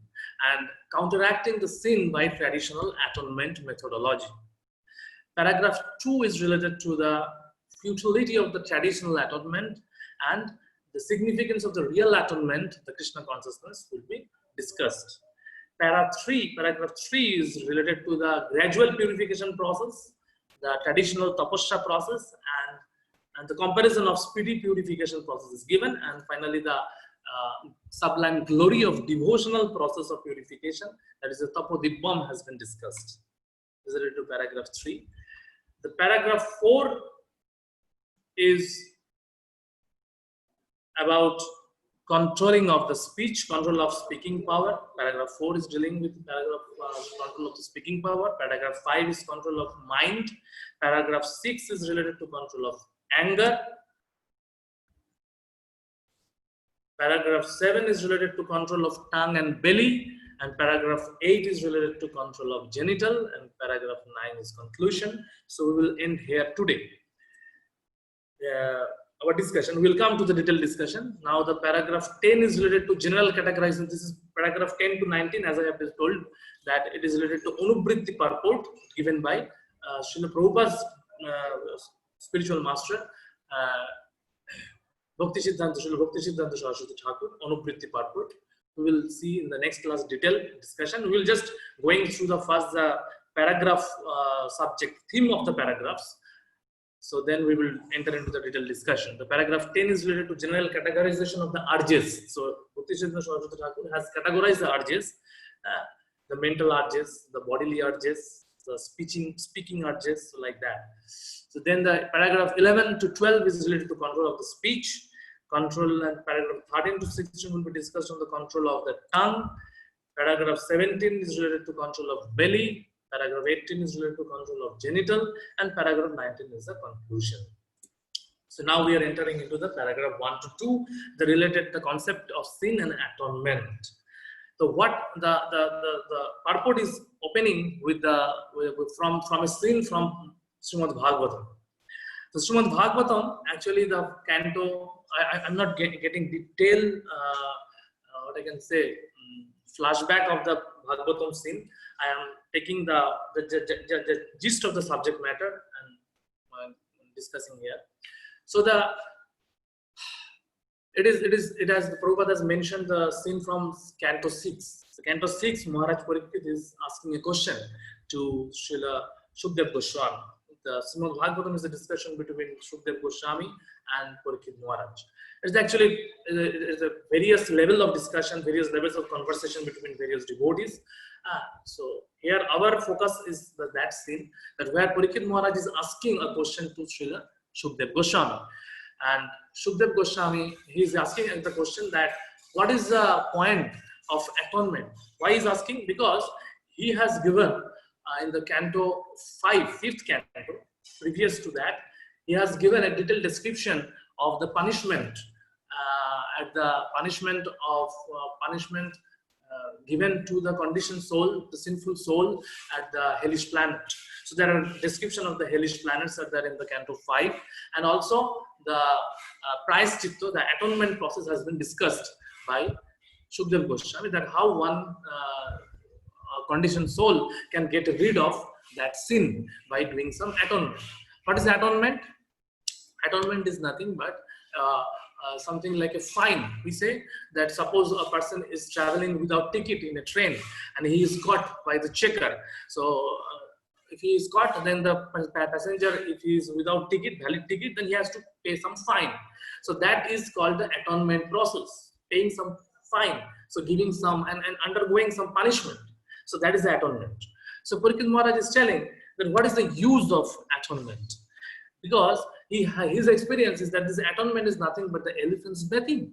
and counteracting the sin by traditional atonement methodology. Paragraph 2 is related to the futility of the traditional atonement and the significance of the real atonement, the Krishna consciousness, will be discussed. Paragraph 3 is related to the gradual purification process, the traditional tapasya process, and the comparison of speedy purification process is given, and finally the sublime glory of devotional process of purification, that is the Tapodibam, has been discussed. This is related to paragraph 3. The paragraph 4 is about controlling of the speech, control of speaking power. Paragraph 4 is dealing with control of the speaking power. Paragraph 5 is control of mind. Paragraph 6 is related to control of anger. Paragraph 7 is related to control of tongue and belly, and paragraph 8 is related to control of genital, and paragraph 9 is conclusion. So we will end here today. Our discussion, we will come to the detailed discussion. Now the paragraph 10 is related to general categorization. This is paragraph 10 to 19, as I have been told, that it is related to Anuvritti purport given by Srila Prabhupada's spiritual master, Bhakti Siddhanta Saraswati Thakur, Anuvritti purport. We will see in the next class detailed discussion. We will just going through the first paragraph subject theme of the paragraphs. So then we will enter into the detailed discussion. The paragraph 10 is related to general categorization of the urges. So Bhakti Siddhanta Saraswati Thakur has categorized the urges, the mental urges, the bodily urges, the speaking urges, so like that. So then the paragraph 11 to 12 is related to control of the speech. Control, and paragraph 13 to 16 will be discussed on the control of the tongue. Paragraph 17 is related to control of belly. Paragraph 18 is related to control of genital, and paragraph 19 is the conclusion. So now we are entering into the paragraph 1 to 2, the concept of sin and atonement. So what the purport is opening with from a scene from Srimad Bhagavatam. So Srimad Bhagavatam, actually the canto, I'm not getting detailed, what I can say, flashback of the Bhagavatam scene. I am taking the gist of the subject matter and discussing here. So it has the Prabhupada has mentioned the scene from Canto 6. So Canto 6, Maharaj Parikshit is asking a question to Srila Shukdev Goswami. The Srimad Bhagavatam is a discussion between Shukdev Goswami and Parikshit Maharaj. It's actually a various level of discussion, various levels of conversation between various devotees. So here our focus is that scene, that where Parikshit Maharaj is asking a question to Srila Shukdev Goswami. And Shukdev Goswami, he is asking the question that what is the point of atonement? Why is asking? Because he has given in the Canto 5, 5th Canto, previous to that, he has given a detailed description of the punishment, given to the conditioned soul, the sinful soul at the hellish planet. So there are description of the hellish planets are there in the Canto 5, and also the Prayaschitta, the atonement process has been discussed by Shukdev Goswami, that how one conditioned soul can get rid of that sin by doing some atonement. What is atonement? Atonement is nothing but something like a fine. We say that suppose a person is traveling without ticket in a train and he is caught by the checker. So if he is caught, then the passenger, if he is without ticket, valid ticket, then he has to pay some fine. So that is called the atonement process, paying some fine. So giving some and undergoing some punishment. So that is the atonement. So Parikshit Maharaj is telling that what is the use of atonement? Because his experience is that this atonement is nothing but the elephant's bathing.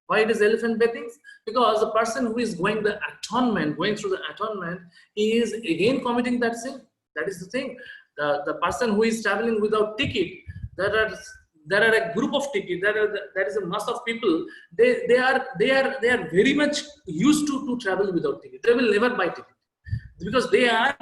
Why it is elephant bathing? Because the person who is going through the atonement, he is again committing that sin. That is the thing. The person who is traveling without ticket, there are a group of tickets. There is a mass of people. They are very much used to travel without ticket. They will never buy ticket because they are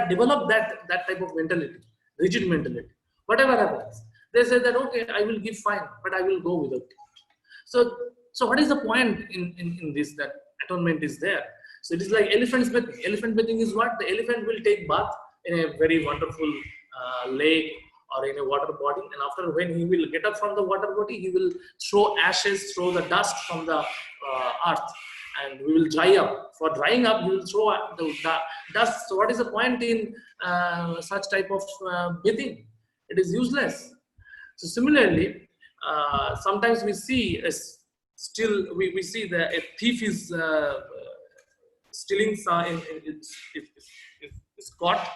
developed that type of mentality, rigid mentality. Whatever happens, they say that okay, I will give fine, but I will go without ticket. So what is the point in this, that atonement is there? So it is like elephant's bathing. Elephant bathing is what? The elephant will take bath in a very wonderful lake or in a water body, and after when he will get up from the water body, he will throw ashes, throw the dust from the earth, and we will dry up. For drying up, he will throw the dust. So what is the point in such type of bathing? It is useless. So similarly, sometimes we see we see that a thief is stealing is caught.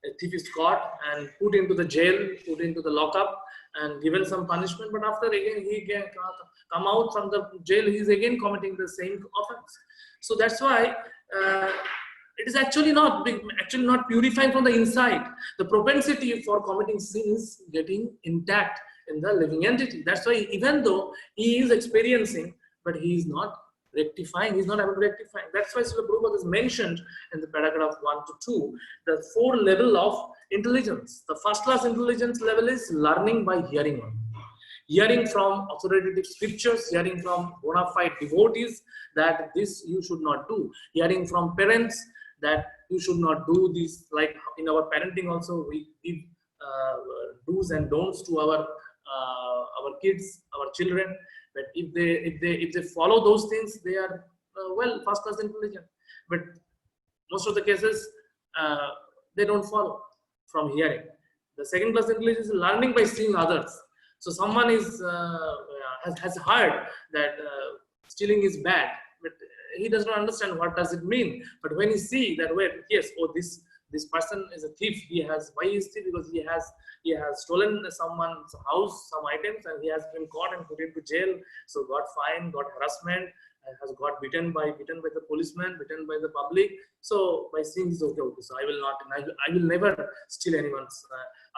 A thief is caught and put into the jail, put into the lockup, and given some punishment. But after again he can come out from the jail, he is again committing the same offense. So that's why it is actually not purifying from the inside. The propensity for committing sin is getting intact in the living entity. That's why even though he is experiencing, but he is not rectifying, he's not able to rectify. That's why Srila Prabhupada has mentioned in the paragraph 1 to 2 the 4 levels of intelligence. The first class intelligence level is learning by hearing on. Hearing from authoritative scriptures, hearing from bona fide devotees that this you should not do. Hearing from parents that you should not do this. Like in our parenting also, we give do's and don'ts to our kids, our children. But if they follow those things, they are well first class intelligent. But most of the cases they don't follow from hearing. The second class intelligence is learning by seeing others. So someone is has heard that stealing is bad, but he does not understand what does it mean. But when he see that, wait, yes, oh, this person is a thief. Why is thief? Because he has stolen someone's house, some items, and he has been caught and put into jail. So got fined, got harassment, and has got beaten by the policeman, beaten by the public. So by seeing this, okay, so I will never steal anyone's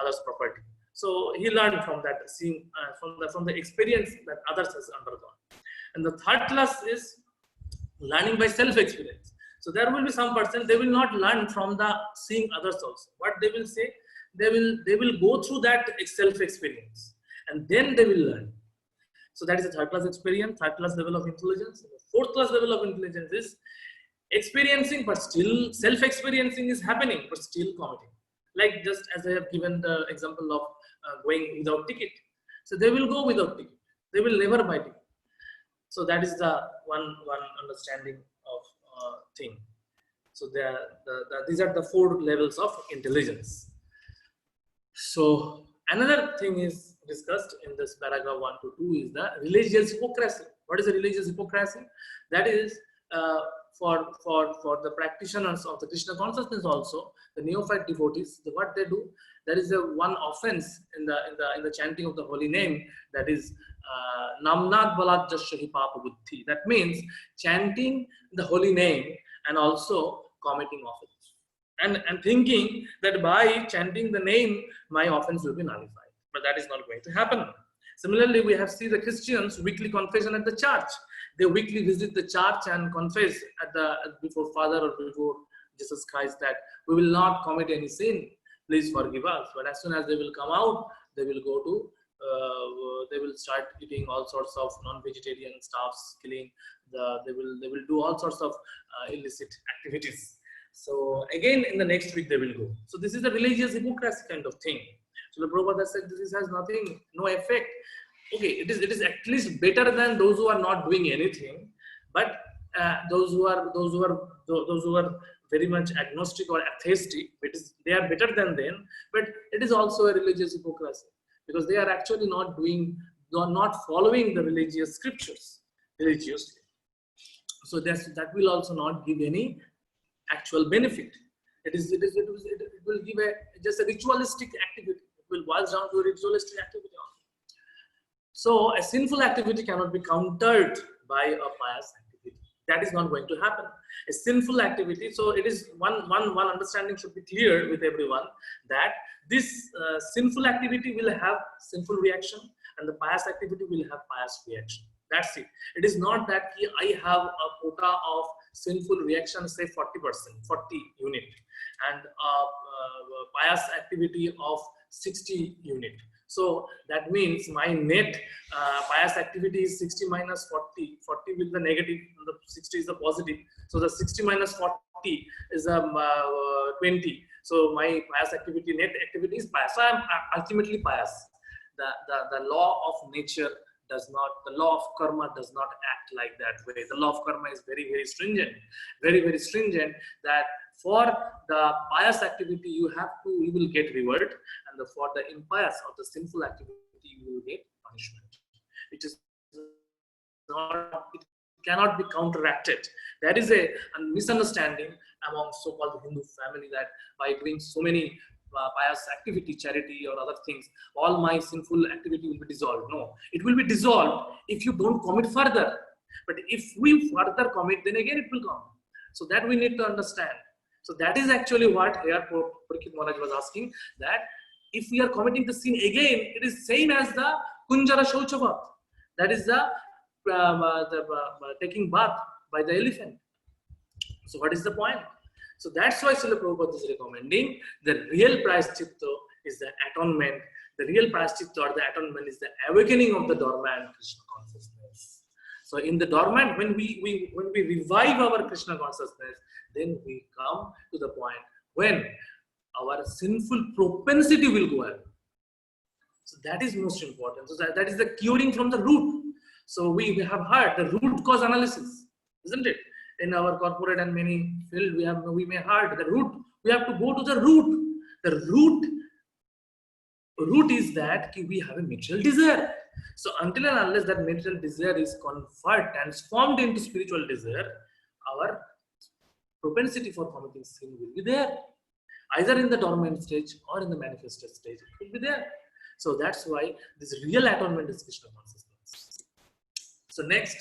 other's property. So he learned from that, seeing from the experience that others has undergone. And the third class is learning by self-experience. So there will be some person, they will not learn from the seeing others also. What they will say, they will go through that self-experience, and then they will learn. So that is a third class experience, third class level of intelligence. The fourth class level of intelligence is experiencing, but still self-experiencing is happening, but still committing. Like just as I have given the example of going without ticket. So they will go without ticket. They will never buy ticket. So that is the one understanding of thing. So these are the 4 levels of intelligence. So another thing is discussed in this paragraph 1 to 2 is the religious hypocrisy. What is a religious hypocrisy? That is for the practitioners of the Krishna consciousness also, the neophyte devotees, what they do, there is a one offense in the chanting of the holy name, that is namnat balat jasyahi papa buddhi. That means chanting the holy name and also committing offense, and thinking that by chanting the name my offense will be nullified. But that is not going to happen. Similarly, we have seen the Christians weekly confession at the church. They weekly visit the church and confess before Father or before Jesus Christ that we will not commit any sin. Please forgive us. But as soon as they will come out, they will go to, they will start eating all sorts of non-vegetarian stuffs, killing. They will do all sorts of illicit activities. So again, in the next week they will go. So this is a religious hypocrisy kind of thing. So the Prabhupada said this has no effect. Okay, it is at least better than those who are not doing anything, but those who are very much agnostic or atheistic, they are better than them. But it is also a religious hypocrisy because they are actually not following the religious scriptures religiously. So that will also not give any actual benefit. It will give just a ritualistic activity. It will boil down to a ritualistic activity. So a sinful activity cannot be countered by a pious activity. That is not going to happen. A sinful activity, so it is one understanding should be clear with everyone that this sinful activity will have sinful reaction and the pious activity will have pious reaction. That's it. It is not that I have a quota of sinful reaction, say 40%, 40 unit, and pious activity of 60 unit. So that means my net pious activity is 60 minus 40. 40 with the negative, the 60 is the positive. So the 60 minus 40 is 20. So my pious activity, net activity is pious. So I am ultimately pious. The law of nature does not, the law of karma does not act like that way. The law of karma is very, very stringent. Very, very stringent that for the pious activity you will get reward, and for the impious or the sinful activity you will get punishment. It cannot be counteracted. There is a misunderstanding among so-called Hindu family that by doing so many pious activity, charity or other things, all my sinful activity will be dissolved. No, it will be dissolved if you don't commit further. But if we further commit, then again it will come. So that we need to understand. So that is actually what here Parikshit Maharaj was asking, that if we are committing the sin again, it is same as the Kunjara Shauchavat. That is the taking bath by the elephant. So what is the point? So that's why Srila Prabhupada is recommending the real prayaschitta is the atonement. The real prayaschitta or the atonement is the awakening of the dormant Krishna consciousness. So in the dormant, when we revive our Krishna consciousness, then we come to the point when our sinful propensity will go away. So that is most important. So that is the curing from the root. So we have heard the root cause analysis, isn't it? In our corporate and many field, we may heard the root. We have to go to the root. The root is that we have a material desire. So until and unless that material desire is transformed into spiritual desire, our propensity for committing sin will be there, either in the dormant stage or in the manifested stage. It will be there. So that's why this real atonement is Krishna consciousness. So next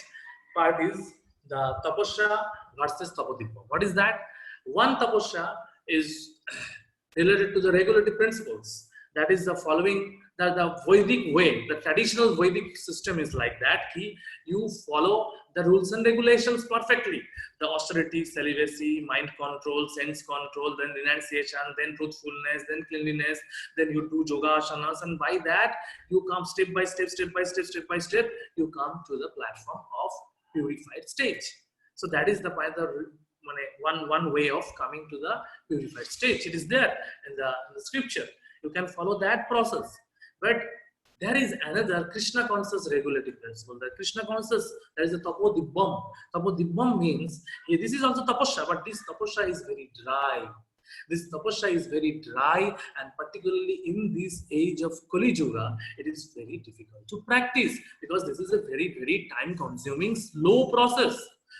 part is the tapasya versus tapodipam. What is that? One tapasya is related to the regulative principles. That is the following, the Vedic way, the traditional Vedic system is like that. You follow the rules and regulations perfectly. The austerity, celibacy, mind control, sense control, then renunciation, then truthfulness, then cleanliness, then you do yoga asanas, and by that you come step by step, you come to the platform of purified stage. So that is the one way of coming to the purified stage. It is there in the scripture. You can follow that process. But there is another Krishna conscious regulative principle. The Krishna conscious, there is a tapodibam. Tapodibam means, this is also tapasya, but this tapasya is very dry. This tapasya is very dry, and particularly in this age of Kali Yuga, it is very difficult to practice because this is a very, very time consuming, slow process.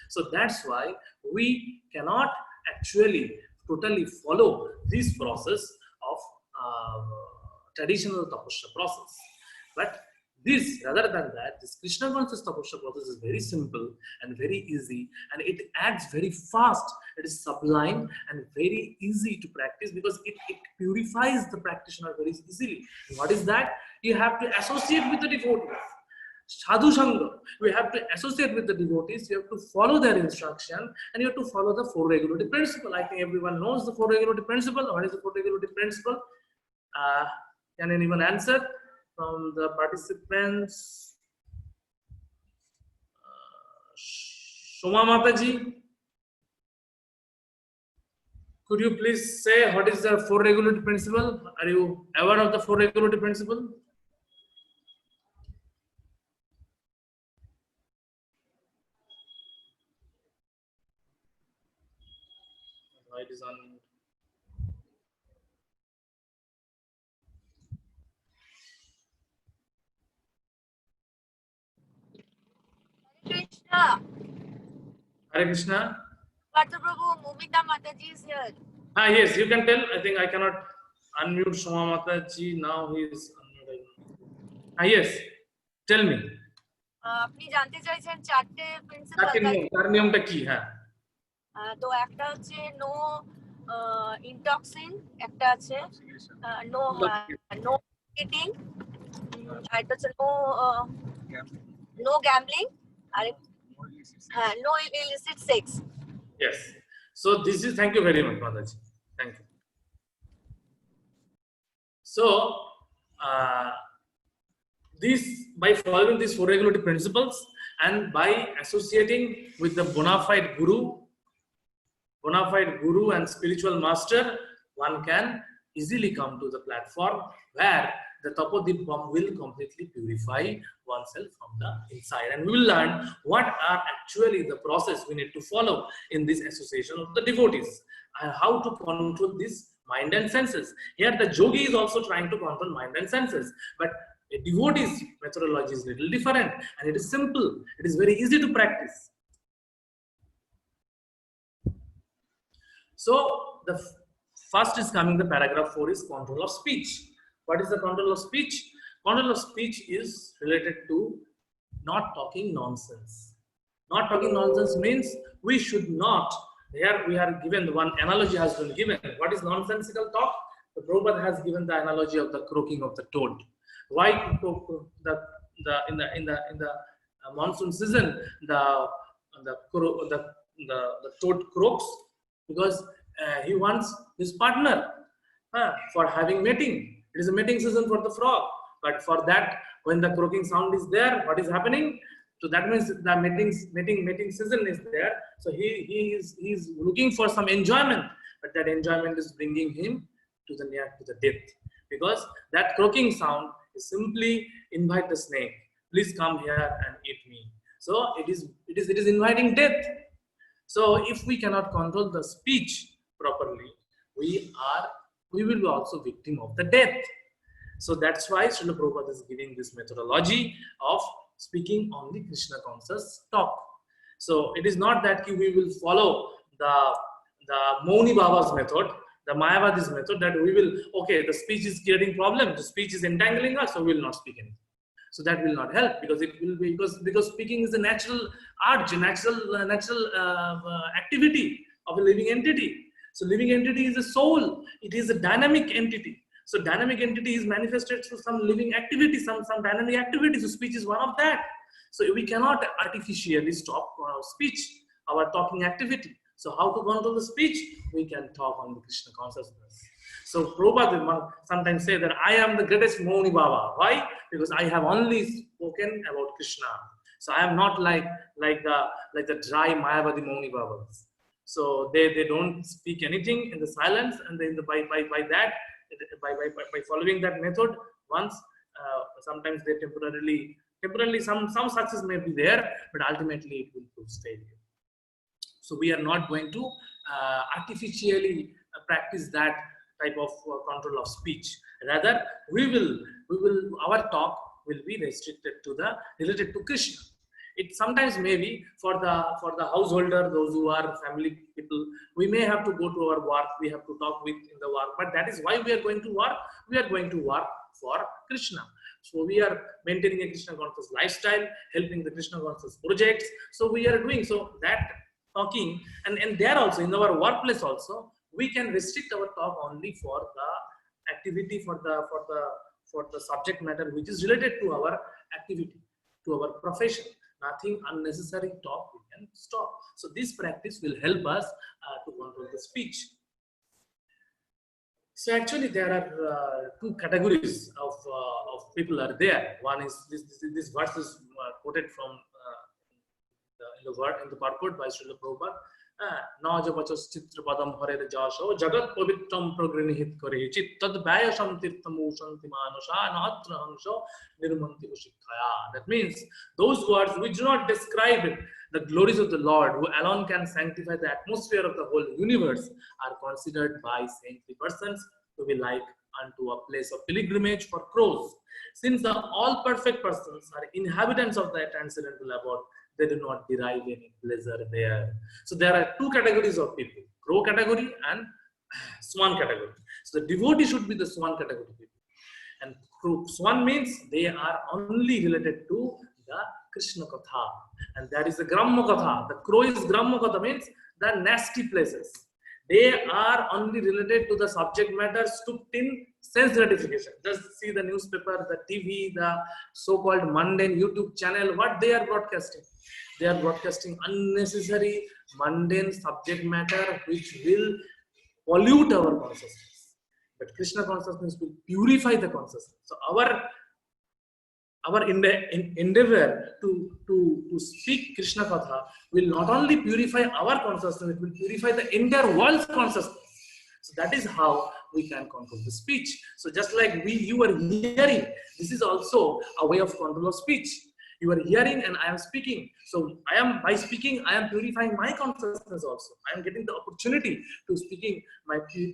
So that's why we cannot actually totally follow this process of traditional tapasya process. But this, rather than that, this Krishna conscious tapasya process is very simple and very easy, and it acts very fast. It is sublime and very easy to practice because it purifies the practitioner very easily. What is that? You have to associate with the devotees. Sadhu Sangha. You have to associate with the devotees. You have to follow their instruction, and you have to follow the four regulative principle. I think everyone knows the four regulative principle. What is the four regulative principle? Can anyone answer from the participants? Shoma Mataji, could you please say what is the four regulative principle? Are you aware of the four regulative principle? It is on. Krishna. Hare Krishna. Bharata Prabhu, Momita Mataji is here. Yes, you can tell. I think I cannot unmute Shoma Mataji. Now he is unmuted. Yes, tell me. আপনি জানতে চাইছেন চারটে principal তার নিয়মটা কি? হ্যাঁ, তো একটা হচ্ছে নো ইনটক্সিং, একটা আছে নো ইটিং, আর একটা হচ্ছে নো গ্যাম্বলিং, আর হ্যাঁ no illicit sex. Yes. So this is, thank you very much, Mataji. Thank you. So this, by following these four regulative principles and by associating with the bona fide guru and spiritual master, one can easily come to the platform where the tapodipam will completely purify oneself from the inside, and we will learn what are actually the process we need to follow in this association of the devotees and how to control this mind and senses. Here the yogi is also trying to control mind and senses, but a devotee's methodology is little different, and it is simple. It is very easy to practice. So the first is coming, the paragraph 4 is control of speech. What is the control of speech? Control of speech is related to not talking nonsense. Not talking nonsense means we should not. Here we are given one analogy has been given. What is nonsensical talk? The Prabhupada has given the analogy of the croaking of the toad. Why in the monsoon season the toad croaks? Because he wants his partner for having mating. It is a mating season for the frog, but for that, when the croaking sound is there, what is happening? So that means the mating season is there. So he is looking for some enjoyment, but that enjoyment is bringing him to the near to the death, because that croaking sound is simply invite the snake, please come here and eat me. So it is inviting death. So if we cannot control the speech properly, we will be also victim of the death. So that's why Srila Prabhupada is giving this methodology of speaking only Krishna conscious talk. So it is not that we will follow the Mouni Baba's method, the Mayavadi's method, that we will, okay, the speech is creating problem, the speech is entangling us, so we will not speak anything. So that will not help, because it will be, because speaking is a natural art, a natural activity of a living entity. So living entity is a soul. It is a dynamic entity. So dynamic entity is manifested through some living activity, some dynamic activity. So speech is one of that. So we cannot artificially stop speech, our talking activity. So how to control the speech? We can talk on the Krishna consciousness. So Prabhupada sometimes say that I am the greatest Mouni Baba. Why? Because I have only spoken about Krishna. So I am not like the dry Mayavadi Mouni Babas. So they don't speak anything in the silence, and then by following that method, once sometimes they temporarily some success may be there, but ultimately it will prove failure. So we are not going to artificially practice that type of control of speech. Rather, our talk will be restricted to related to Krishna. It sometimes may be for the householder, those who are family people, we may have to go to our work, we have to talk with in the work, but that is why we are going to work. We are going to work for Krishna. So we are maintaining a Krishna conscious lifestyle, helping the Krishna conscious projects. So we are doing so that talking, and there also in our workplace also, we can restrict our talk only for the activity, for the subject matter which is related to our activity, to our profession. Nothing unnecessary talk we can stop. So this practice will help us to control the speech. So actually there are two categories of people are there. One is this verse is quoted from in the purport by Srila Prabhupada. Najavachas chitrapadam harer jasho jagat pavitram pragrinihit kare chit tad vyayasam tirthamu shanti manasha natra hansho nirmanti ushikkhaya. That means those words which do not describe the glories of the Lord, who alone can sanctify the atmosphere of the whole universe, are considered by saintly persons to be like unto a place of pilgrimage for crows. Since the all perfect persons are inhabitants of the transcendental abode, they do not derive any pleasure there. So there are two categories of people, crow category and swan category. So the devotee should be the swan category people. And swan means they are only related to the Krishna Katha. And that is the Gramma Katha. The crow is Gramma Katha, means the nasty places. They are only related to the subject matter stooped in sense gratification. Just see the newspaper, the TV, the so-called mundane YouTube channel, what they are broadcasting. They are broadcasting unnecessary, mundane subject matter which will pollute our consciousness. But Krishna consciousness will purify the consciousness. So our endeavor to speak Krishna Katha will not only purify our consciousness, it will purify the entire world's consciousness. So that is how we can control the speech. So just like you are hearing, this is also a way of control of speech. You are hearing and I am speaking. So by speaking, I am purifying my consciousness also. I am getting the opportunity to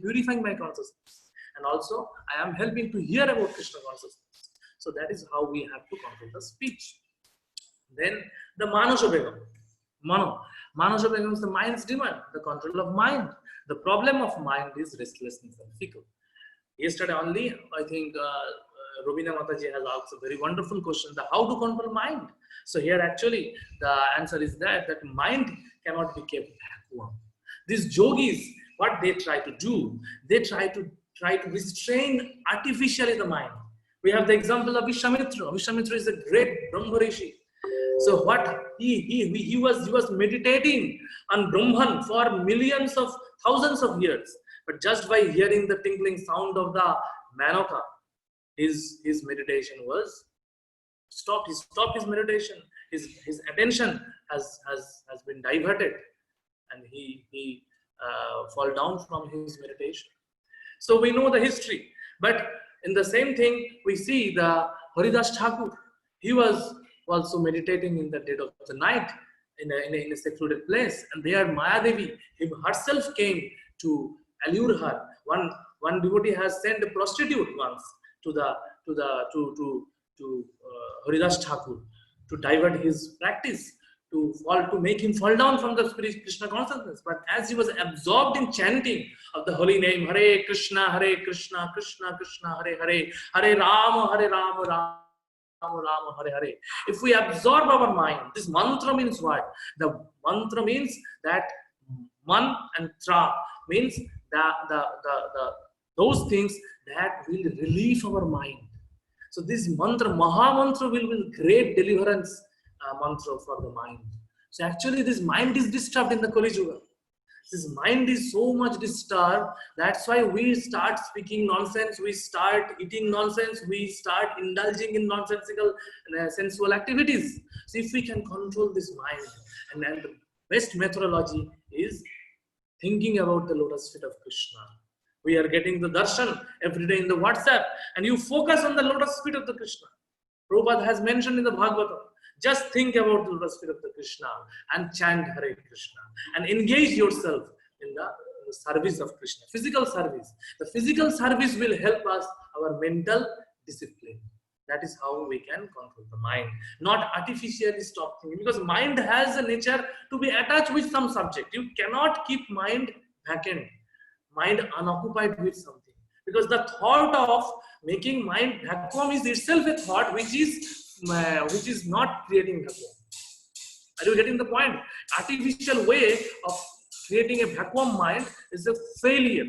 purifying my consciousness. And also I am helping to hear about Krishna consciousness. So that is how we have to control the speech. Then the Manasha Begam. Manasha Begam is the mind's demand, the control of mind. The problem of mind is restlessness and fickle. Yesterday only, I think Robina Mataji has asked a very wonderful question, how to control mind. So here actually the answer is that mind cannot be kept vacuum. These yogis, what they try to do, they try to restrain artificially the mind. We have the example of Vishwamitra. Vishwamitra is a great Brahma Rishi. So what he was meditating on Brahman for millions of thousands of years, but just by hearing the tinkling sound of the Manoka, his meditation was stopped. He stopped his meditation. His attention has been diverted, and he fall down from his meditation. So we know the history, but in the same thing we see the Haridas Thakur. He was also meditating in the dead of the night in a secluded place, and there Mayadevi herself came to allure her. One devotee has sent a prostitute once to Haridas Thakur to divert his practice. to make him fall down from the spirit Krishna consciousness. But as he was absorbed in chanting of the holy name, Hare Krishna, Krishna Krishna, Hare Hare, Hare Rama, Rama Rama, Hare Hare. If we absorb our mind, this mantra means what? The mantra means that man and tra means those things that will relieve our mind. So this mantra, Maha Mantra, will be great deliverance mantra for the mind. So actually this mind is disturbed in the Kali Yuga. This mind is so much disturbed. That's why we start speaking nonsense. We start eating nonsense. We start indulging in nonsensical sensual activities. So if we can control this mind, and the best methodology is thinking about the lotus feet of Krishna. We are getting the darshan every day in the WhatsApp, and you focus on the lotus feet of the Krishna. Prabhupada has mentioned in the Bhagavatam, just think about the lotus feet of the Krishna and chant Hare Krishna and engage yourself in the service of Krishna, physical service. The physical service will help us, our mental discipline. That is how we can control the mind, not artificially stop thinking, because mind has a nature to be attached with some subject. You cannot keep mind vacant, mind unoccupied with something, because the thought of making mind vacuum is itself a thought which is not creating vacuum. Are you getting the point? Artificial way of creating a vacuum mind is a failure.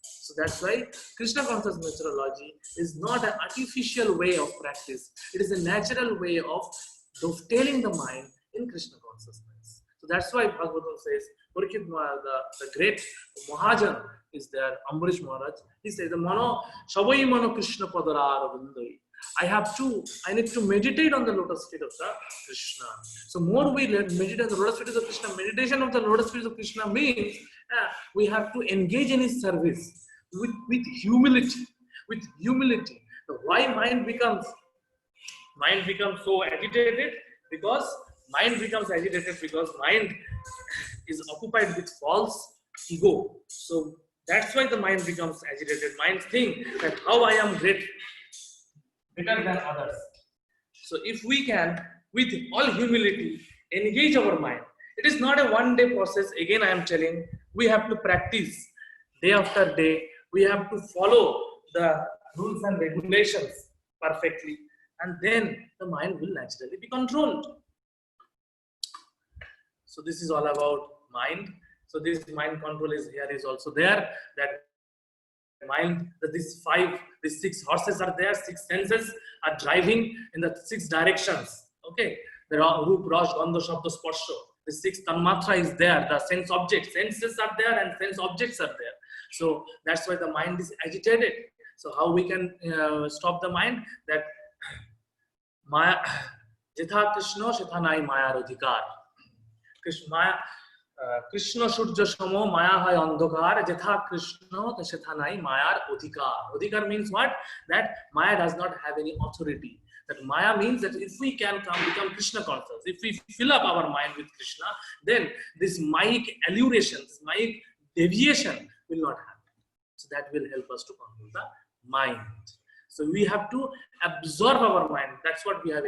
So that's why Krishna conscious methodology is not an artificial way of practice. It is a natural way of dovetailing the mind in Krishna consciousness. So that's why Bhagavatam says, Parikshit, the great Mahajan is there, Ambarish Maharaj. He says, Shabai Mano Krishna Padara Vindai. I need to meditate on the lotus feet of the Krishna. So more we meditate on the lotus feet of the Krishna. Meditation of the lotus feet of Krishna means we have to engage in his service with humility. With humility. So why mind becomes so agitated? Because mind becomes agitated because mind is occupied with false ego. So that's why the mind becomes agitated. Mind thinks that how I am great, better than others. So if we can, with all humility, engage our mind. It is not a one-day process. Again, I am telling, we have to practice day after day. We have to follow the rules and regulations perfectly, and then the mind will naturally be controlled. So this is all about mind. So this mind control is here is also there. That mind, that these six horses are there, six senses are driving in the six directions. Okay, there are Roop, Raj, Gandha, Shabda, Sparsha. The six tanmatra is there. The sense objects, senses are there, and sense objects are there. So that's why the mind is agitated. So how we can stop the mind? That Maya, Jitha Krishna, Shethanai Maya Radhikar. Krishna Shurja Shamo Maya Hai Andhakar, Jitha Krishna, Shethanai Maya Adhikar. Adhikar means what? That Maya does not have any authority. That Maya means that if we can become Krishna conscious, if we fill up our mind with Krishna, then this Mayic alluration, this Mayic deviation will not happen. So that will help us to control the mind. So we have to absorb our mind. That's what we have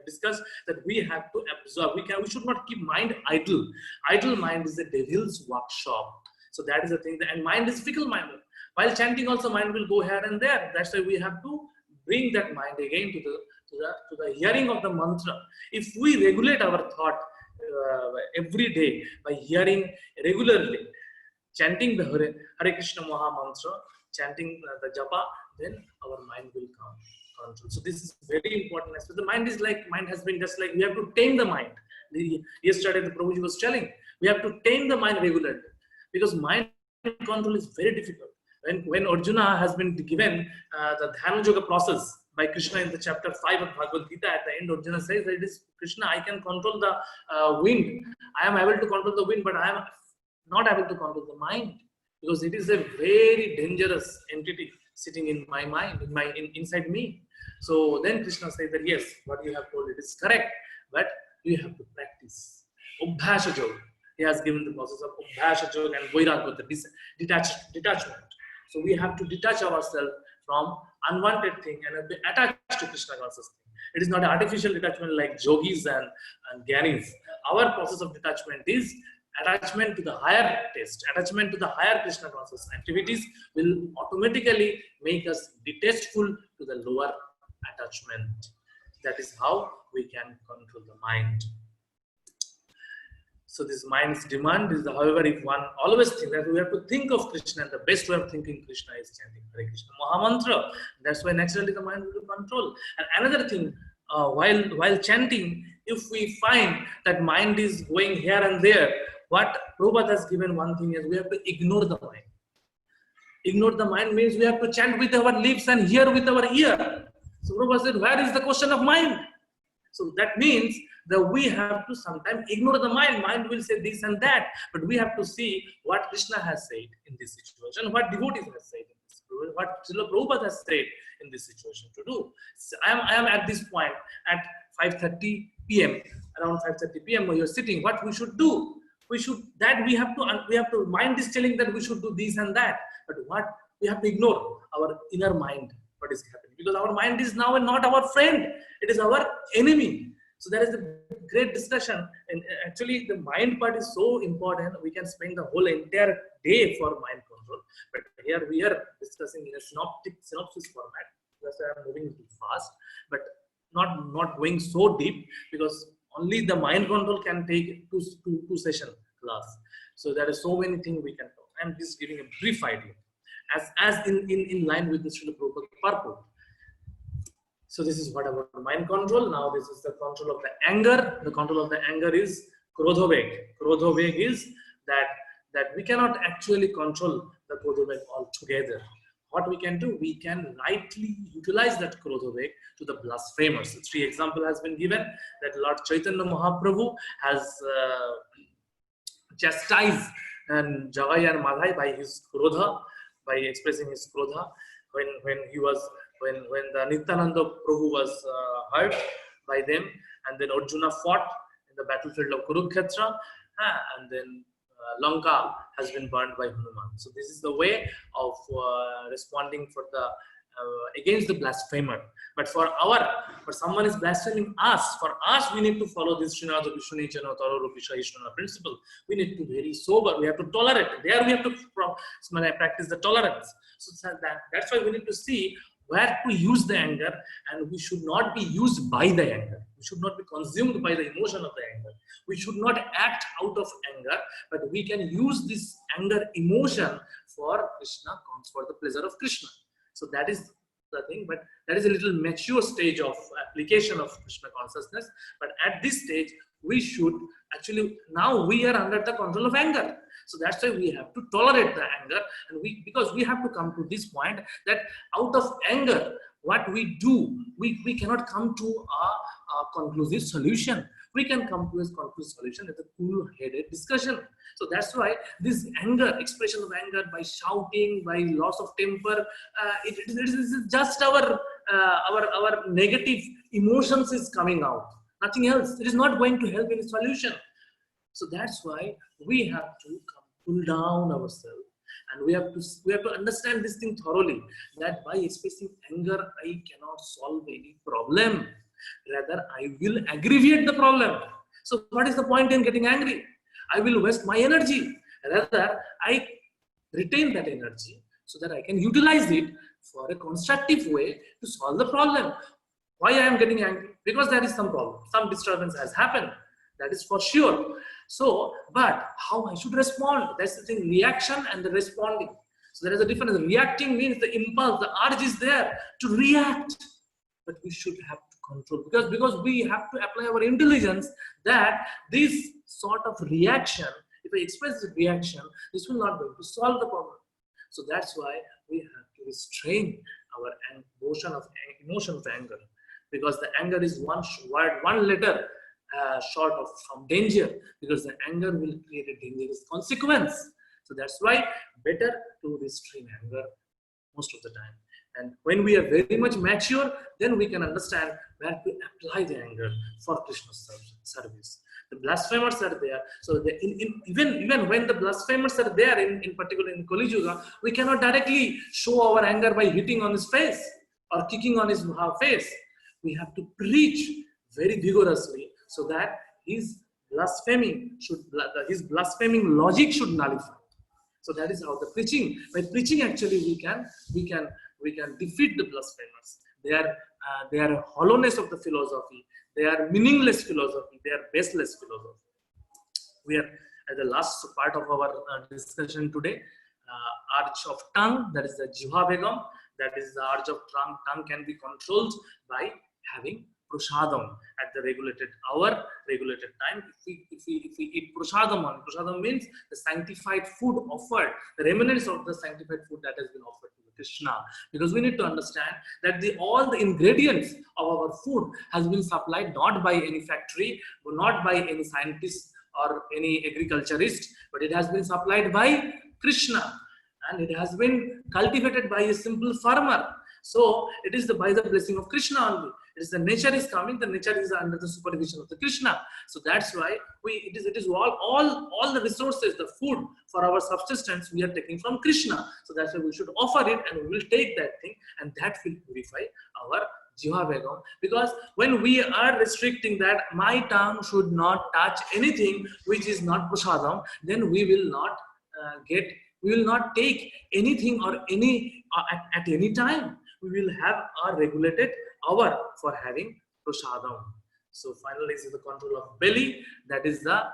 discussed, that we have to absorb. We should not keep mind idle. Idle mind is the devil's workshop. So that is the thing. And mind is fickle minded. While chanting also, mind will go here and there. That's why we have to bring that mind again to the hearing of the mantra. If we regulate our thought every day by hearing regularly, chanting the Hare Krishna Maha Mantra, chanting the japa, then our mind will come control. So this is very important. So the mind has been just like, we have to tame the mind. Yesterday the Prabhuji was telling, we have to tame the mind regularly, because mind control is very difficult. When Arjuna has been given the Dhyana Yoga process by Krishna in the chapter 5 of Bhagavad Gita, at the end Arjuna says that it is Krishna, I can control the wind. I am able to control the wind, but I am not able to control the mind, because it is a very dangerous entity sitting in my mind, inside me. So then Krishna says that yes, what you have told, it is correct, but you have to practice Ubhasha Yoga. He has given the process of Ubhasha Yoga and Vairagya, the detachment. So we have to detach ourselves from unwanted thing and be attached to Krishna consciousness. It is not an artificial detachment like yogis and gyanis. Our process of detachment is attachment to the higher taste, attachment to the higher Krishna conscious activities will automatically make us detachful to the lower attachment. That is how we can control the mind. So this mind's demand is, however, if one always think that we have to think of Krishna, and the best way of thinking Krishna is chanting Hare Krishna Mahamantra. That's why naturally the mind will control. And another thing, while chanting, if we find that mind is going here and there, what Prabhupada has given one thing is we have to ignore the mind. Ignore the mind means we have to chant with our lips and hear with our ear. So Prabhupada said, where is the question of mind? So that means that we have to sometimes ignore the mind. Mind will say this and that, but we have to see what Krishna has said in this situation, what devotees have said in this situation, what Srila Prabhupada has said in this situation to do. So I am at this point at 5:30 p.m. Around 5:30 p.m. when you're sitting, what we should do? We have to, mind is telling that we should do this and that, but what we have to ignore our inner mind, what is happening, because our mind is now not our friend, it is our enemy. So there is a great discussion, and actually the mind part is so important. We can spend the whole entire day for mind control, but here we are discussing in a synopsis format. That's why I'm moving too fast, but not going so deep, because only the mind control can take two session class. So there are so many things we can talk. I'm just giving a brief idea, as in line with the Srila Prabhupada purport. So this is what about mind control. Now this is the control of the anger. The control of the anger is Krodhaveg. Krodhaveg is that we cannot actually control the Krodhaveg altogether. What we can do, we can rightly utilize that Krodhaveg to the blasphemers. 3 example has been given that Lord Chaitanya Mahaprabhu has chastised and Jagai and Madhai by his Krodha, by expressing his Krodha when the Nityananda Prabhu was hurt by them, and then Arjuna fought in the battlefield of Kurukshetra, and then Lanka has been burned by Hanuman. So this is the way of responding for the against the blasphemer. But for someone is blaspheming us, for us we need to follow this Srinada Vishnu Jana Tarorupisha Ishnana principle. We need to be very sober. We have to tolerate. There we have to practice the tolerance. So that's why we need to see where to use the anger, and we should not be used by the anger. We should not be consumed by the emotion of the anger. We should not act out of anger, but we can use this anger emotion for Krishna, for the pleasure of Krishna. So that is the thing, but that is a little mature stage of application of Krishna consciousness. But at this stage, we should actually, now we are under the control of anger. So that's why we have to tolerate the anger, and because we have to come to this point that out of anger, what we do, we cannot come to a conclusive solution. We can come to a conclusive solution at a cool-headed discussion. So that's why this anger, expression of anger by shouting, by loss of temper, it is just our negative emotions is coming out. Nothing else. It is not going to help any solution. So that's why we have to cool down ourselves, and we have to understand this thing thoroughly, that by expressing anger I cannot solve any problem. Rather, I will aggravate the problem. So what is the point in getting angry? I will waste my energy. Rather, I retain that energy so that I can utilize it for a constructive way to solve the problem. Why I am getting angry? Because there is some problem, some disturbance has happened. That is for sure. So, but how I should respond? That's the thing, reaction and the responding. So there is a difference. Reacting means the impulse, the urge is there to react. But we should have to control, because we have to apply our intelligence that this sort of reaction, if I express the reaction, this will not be able to solve the problem. So that's why we have to restrain our emotion of anger, because the anger is one letter short of from danger, because the anger will create a dangerous consequence. So that's why better to restrain anger most of the time. And when we are very much mature, then we can understand where to apply the anger for Krishna's service. The blasphemers are there. So even when the blasphemers are there, in particular in Kali Yuga, we cannot directly show our anger by hitting on his face or kicking on his face. we have to preach very vigorously so that his blaspheming logic should nullify. So that is how the preaching. By preaching, actually, we can defeat the blasphemers. Their hollowness of the philosophy, their meaningless philosophy, their baseless philosophy. We are at the last part of our discussion today. Urge of tongue, that is the Jiva Begum. That is the urge of tongue. Tongue can be controlled by having prasadam at the regulated hour, regulated time. If we eat prasadam means the sanctified food offered, the remnants of the sanctified food that has been offered to Krishna. Because we need to understand that all the ingredients of our food has been supplied not by any factory, not by any scientist or any agriculturist, but it has been supplied by Krishna, and it has been cultivated by a simple farmer. So it is by the blessing of Krishna only. It is the nature is coming, the nature is under the supervision of the Krishna. So that's why it is all the resources, the food for our subsistence we are taking from Krishna. So that's why we should offer it, and we will take that thing, and that will purify our Jiva Begum. Because when we are restricting that my tongue should not touch anything which is not prasadam, then we will not we will not take anything or at any time. We will have a regulated hour for having prasadam. So finally, this is the control of belly. That is the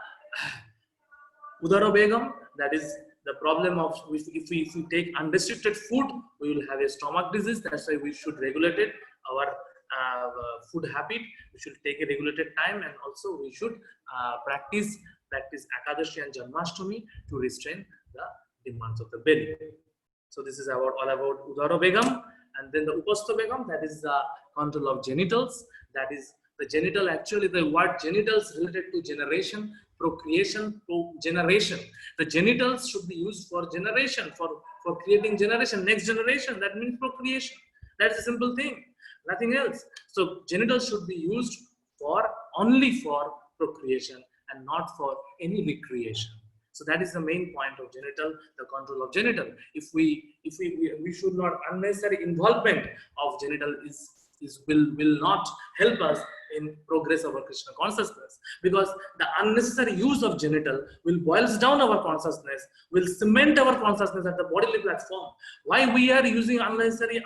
Udara Begum. That is the problem of if we take unrestricted food, we will have a stomach disease. That's why we should regulate it. Our food habit, we should take a regulated time, and also we should practice Ekadashi and Janmashtami to restrain the demands of the belly. So this is all about Udara Begum. And then the Upastha Begum, that is the control of genitals. That is the genital, actually the word genitals related to generation, procreation, generation. The genitals should be used for generation, for creating generation, next generation. That means procreation. That's a simple thing, nothing else. So genitals should be used only for procreation and not for any recreation. So that is the main point of genital, the control of genital. If we should not, unnecessary involvement of genital will not help us in progress of our Krishna consciousness, because the unnecessary use of genital will boils down our consciousness, will cement our consciousness at the bodily platform. Why we are using unnecessary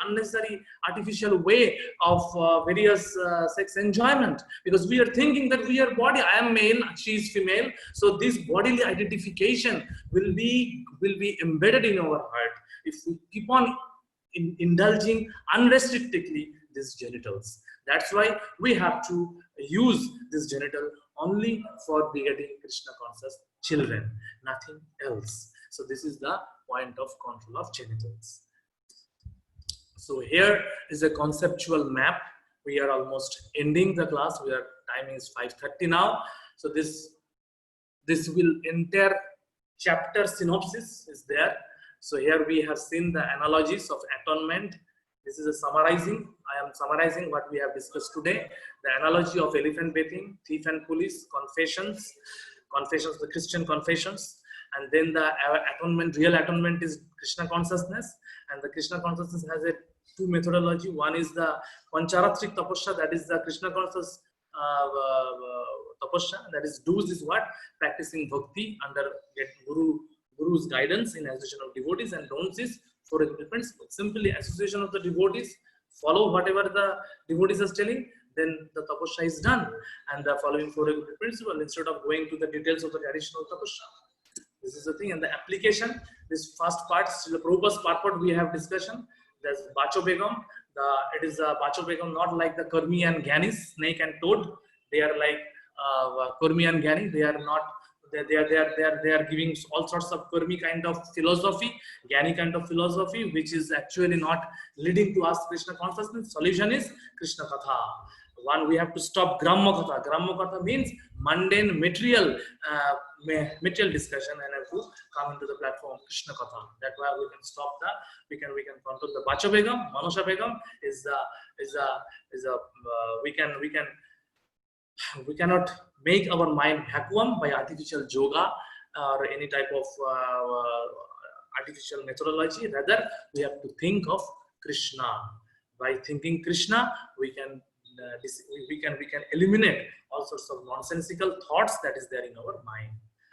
artificial way of various sex enjoyment? Because we are thinking that we are body, I am male, she is female, so this bodily identification will be embedded in our heart if we keep on indulging unrestrictedly these genitals. That's why we have to use this genital only for begetting Krishna conscious children, nothing else. So this is the point of control of genitals. So here is a conceptual map. We are almost ending the class. Time is 5:30 now. So this will entire chapter synopsis is there. So here we have seen the analogies of atonement. This is a summarizing. I am summarizing what we have discussed today. The analogy of elephant bathing, thief and police, confessions, the Christian confessions, and then the atonement, real atonement is Krishna consciousness, and the Krishna consciousness has two methodology. One is the Pancharatric Tapasya, that is the Krishna conscious Tapasya, that is do's is what? Practicing bhakti under Guru's guidance in association of devotees, and don'ts is for simply association of the devotees, follow whatever the devotees are telling, then the tapasya is done, and the following four principle instead of going to the details of the traditional tapasya. This is the thing, and the application. This first part, the Prabhupada's purport, we have discussion. There's Bacho Begum. It is a Bacho Begum, not like the Kurmi and Gyanis, snake and toad. They are like Kurmi and Gyani. They are not. They are giving all sorts of Kurmi kind of philosophy, Gyani kind of philosophy, which is actually not leading to us Krishna consciousness. Solution is Krishna Katha. One, we have to stop Gramma Katha. Gramma Katha means mundane material discussion, and have to come into the platform of Krishna Katha. That's why we can stop that. We can control the Bacha Begum. Manasha Begum we cannot make our mind vacuum by artificial yoga or any type of artificial methodology. Rather, we have to think of Krishna. By thinking Krishna, we can we can eliminate all sorts of nonsensical thoughts that is there in our mind.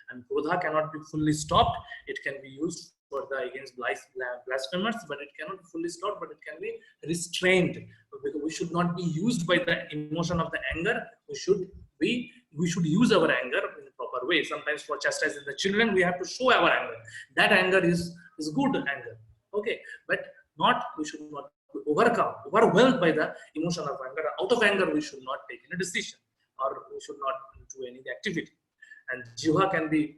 And krodha cannot be fully stopped. It can be used for the against blasphemers, but it cannot be fully stopped, but it can be restrained. Because we should not be used by the emotion of the anger. We should use our anger in a proper way. Sometimes for chastising the children, we have to show our anger. That anger is good anger. Okay, but we should not be overwhelmed by the emotion of anger. Out of anger, we should not take any decision, or we should not do any activity. And jiva can be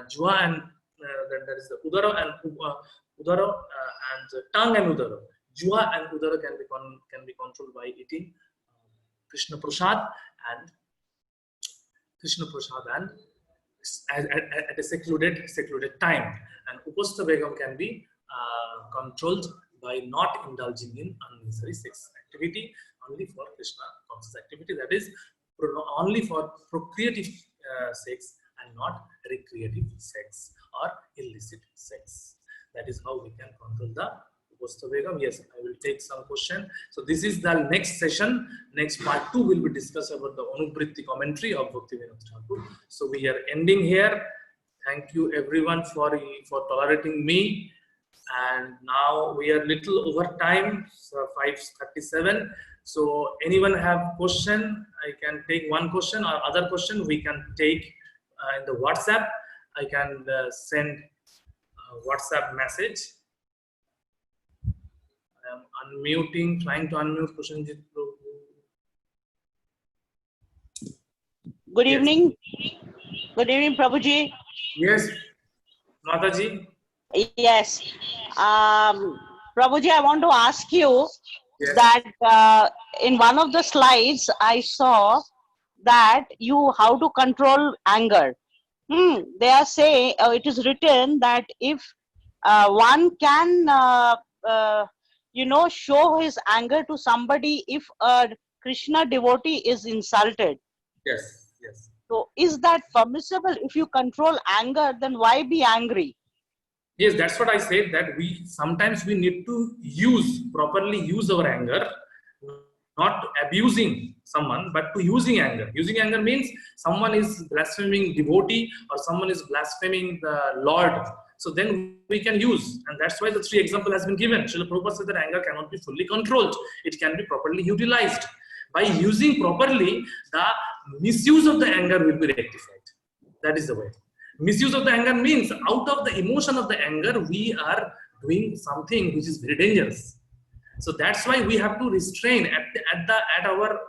jiva, and then there is the udara and tongue and udara. Jiva and udara can be controlled by eating Krishna Prasad and at a secluded time. And upastha begam can be controlled by not indulging in unnecessary sex activity, only for Krishna conscious activity, that is only for procreative sex and not recreative sex or illicit sex. That is how we can control the upastha begam. Yes, I will take some question. So this is the next session. Next part 2 will be discussed about the Anuvritti commentary of Bhaktivinoda Thakur. So we are ending here. Thank you everyone for tolerating me. And now we are little over time, so 5:37. So anyone have question? I can take one question, or other question we can take in the WhatsApp. I can send a WhatsApp message. I am unmuting, trying to unmute Kushanjit. Good evening. Good evening, Prabhuji. Yes, Mataji. Yes. Prabhuji, I want to ask you that in one of the slides, I saw that how to control anger. They are saying, it is written that if one can, show his anger to somebody if a Krishna devotee is insulted. Yes. So is that permissible? If you control anger, then why be angry? Yes, that's what I said, that sometimes we need to properly use our anger, not abusing someone, but to using anger. Using anger means someone is blaspheming devotee or someone is blaspheming the Lord. So then we can use, and that's why the 3 example has been given. Srila Prabhupada said that anger cannot be fully controlled. It can be properly utilized. By using properly, the misuse of the anger will be rectified. That is the way. Misuse of the anger means out of the emotion of the anger, we are doing something which is very dangerous. So that's why we have to restrain at our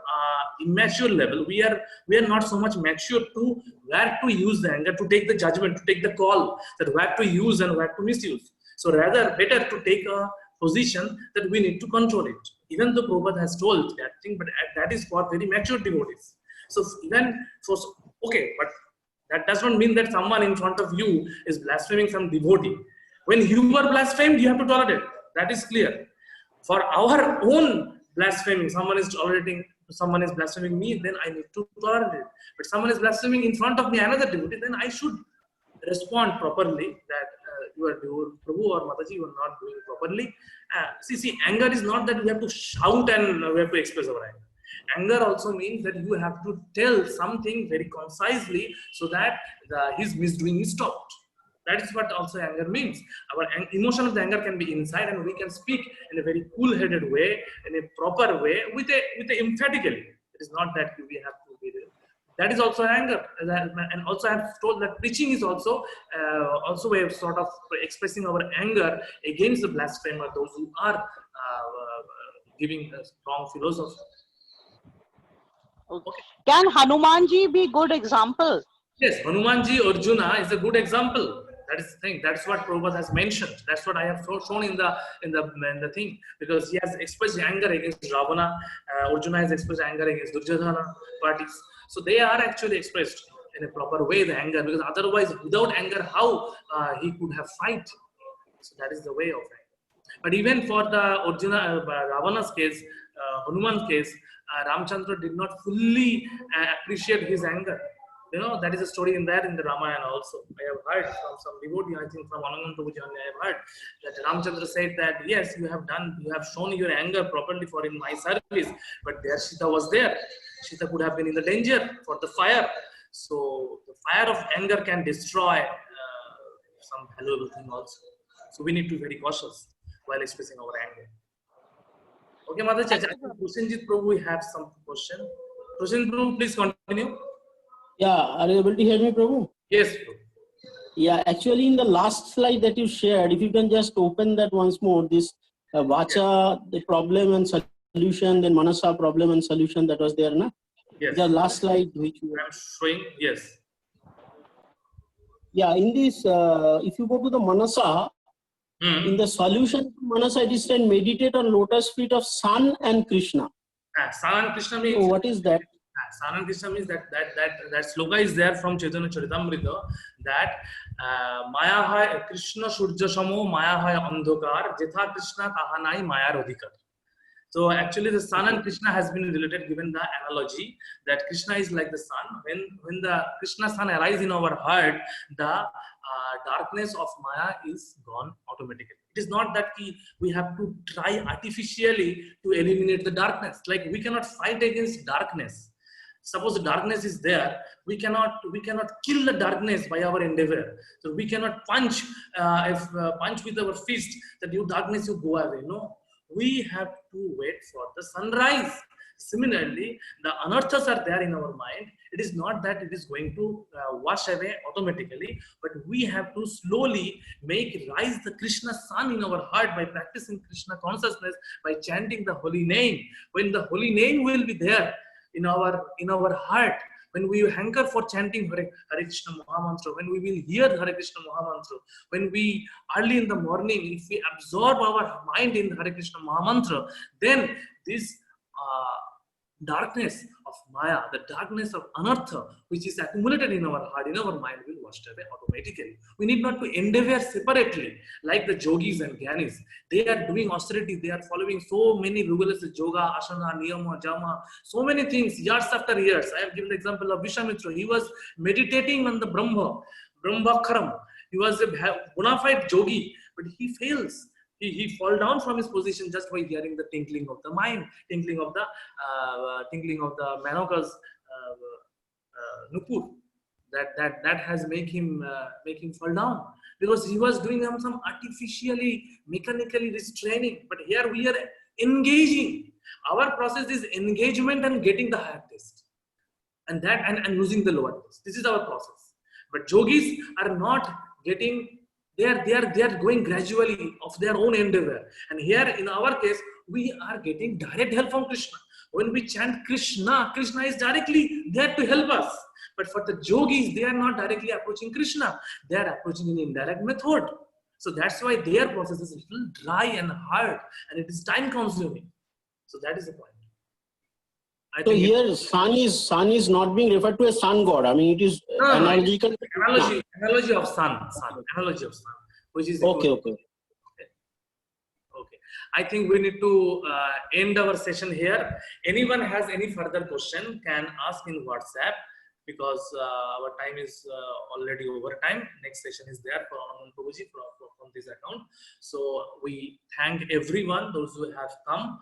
immature level. We are not so much mature to where to use the anger, to take the judgment, to take the call that where to use and where to misuse. So rather better to take a position that we need to control it. Even though Prabhupada has told that thing, but that is for very mature devotees. So but that does not mean that someone in front of you is blaspheming some devotee. When you are blasphemed, you have to tolerate. That is clear. For our own blaspheming, someone is blaspheming me, then I need to tolerate it. But someone is blaspheming in front of me, another devotee, then I should respond properly that you are Prabhu or Mataji, you are not doing properly. See, anger is not that we have to shout and we have to express our anger. Anger also means that you have to tell something very concisely so that his misdoing is stopped. That is what also anger means. Our emotion of the anger can be inside, and we can speak in a very cool-headed way, in a proper way, with a emphatically. It is not that we have to be there. That is also anger. And also I have told that preaching is also a way of sort of expressing our anger against the blasphemer, those who are giving a strong philosophy. Okay. Can Hanumanji be a good example? Yes, Hanumanji Arjuna is a good example. That is the thing. That's what Prabhupada has mentioned. That's what I have shown in the thing, because he has expressed anger against Ravana. Arjuna has expressed anger against Duryodhana parties. So they are actually expressed in a proper way, the anger, because otherwise, without anger, how he could have fight? So that is the way of anger. But even for the Ravana's case, Hanuman's case, Ramchandra did not fully appreciate his anger. You know, that is a story in there in the Ramayana also. I have heard from some devotee, I think from Anand Prabhuji only, I have heard that Ramchandra said that, yes, you have shown your anger properly for in my service, but there Sita was there. Sita could have been in the danger for the fire. So the fire of anger can destroy some valuable thing also. So we need to be very cautious while expressing our anger. Okay, Mother Chacha, I think Prashanjit Prabhu, we have some question. Prashanjit Prabhu, please continue. Yeah, are you able to hear me, Prabhu? Yes, Prabhu. Yeah, actually in the last slide that you shared, if you can just open that once more, this Vacha, the problem and solution, then Manasa, problem and solution, that was there, na? Yes. The last slide which you I'm showing, yes. Yeah, in this, if you go to the Manasa, in the solution to Manasa, it is said meditate on lotus feet of Sun and Krishna. Sun and Krishna means. So what is that? Sun and Krishna means that sloka is there from Chaitanya Charitamrita that Maya hai Krishna Surja Samo Maya hai Andhokar Jetha Krishna Kahanai Maya Rodhikar. So actually the sun and Krishna has been related, given the analogy that Krishna is like the sun. When the Krishna sun arises in our heart, the darkness of Maya is gone automatically. It is not that we have to try artificially to eliminate the darkness. Like we cannot fight against darkness. Suppose the darkness is there, we cannot kill the darkness by our endeavor. So we cannot punch with our fist that you darkness, you go away. No, we have to wait for the sunrise. Similarly, the anarthas are there in our mind. It is not that it is going to wash away automatically, but we have to slowly make rise the Krishna sun in our heart by practicing Krishna consciousness, by chanting the holy name. When the holy name will be there in our heart, when we hanker for chanting Hare Krishna Mahamantra, when we will hear Hare Krishna Mahamantra, when we early in the morning, if we absorb our mind in Hare Krishna Mahamantra, then this darkness of Maya, the darkness of Anartha, which is accumulated in our heart, in our mind, will wash away automatically. We need not to endeavor separately, like the yogis and gyanis. They are doing austerity, they are following so many rules, yoga, asana, niyama, jama, so many things, years after years. I have given the example of Vishwamitra. He was meditating on the Brahmakharam. He was a bona fide yogi, but he fails. He fall down from his position just by hearing the tinkling of the mind, tinkling of the Manoka's nupur. That has make him fall down, because he was doing some artificially, mechanically restraining. But here we are engaging. Our process is engagement and getting the higher taste, and losing the lower taste. This is our process. But yogis are not getting. They are going gradually of their own endeavor. And here in our case, we are getting direct help from Krishna. When we chant Krishna, Krishna is directly there to help us. But for the yogis, they are not directly approaching Krishna. They are approaching an indirect method. So that's why their process is a little dry and hard, and it is time consuming. So that is the point. So here sun is not being referred to as sun god. I mean, it is analogical. Analogy of sun, which is okay. I think we need to end our session here. Anyone has any further question can ask in WhatsApp, because our time is already over time. Next session is there for Anand Prabhuji from this account. So we thank everyone, those who have come.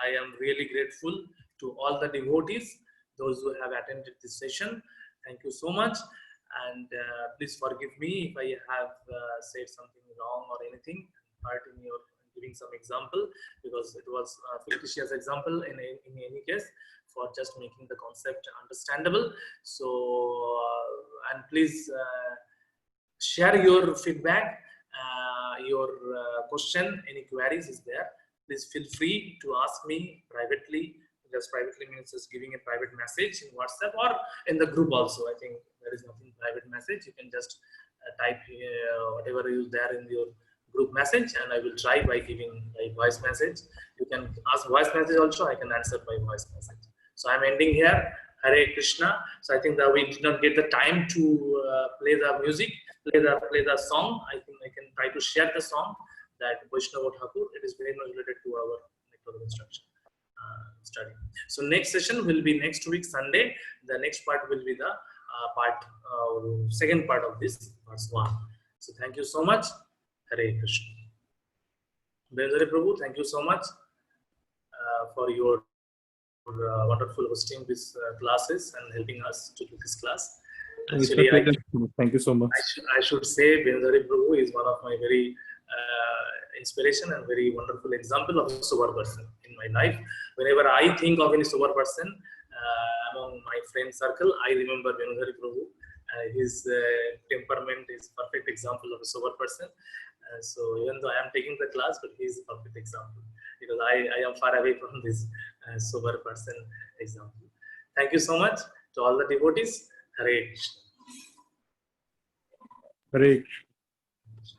I am really grateful to all the devotees, those who have attended this session. Thank you so much. And please forgive me if I have said something wrong or anything, hurt in your giving some example, because it was a fictitious example in any case, for just making the concept understandable. So, and please share your feedback, your question, any queries is there. Please feel free to ask me privately. Just privately means just giving a private message in WhatsApp or in the group also. I think there is nothing private message. You can just type whatever is there in your group message, and I will try by giving a voice message. You can ask voice message also. I can answer by voice message. So I'm ending here. Hare Krishna. So I think that we did not get the time to play the music, play the song. I think I can try to share the song that Vaishnava Thakur. It is very much related to our nectar of instruction. study. So next session will be next week Sunday. The next part will be the second part of this verse 1. So thank you so much. Hare Krishna. Benjari Prabhu, thank you so much for your wonderful hosting these classes and helping us to do this class. Actually, Thank you so much. I should say Benjari Prabhu is one of my very inspiration and very wonderful example of a sober person in my life. Whenever I think of any sober person among my friend circle, I remember Benjari Prabhu. His temperament is perfect example of a sober person. So even though I am taking the class, but he is a perfect example because I am far away from this sober person example. Thank you so much to all the devotees. Hare Krishna. Hare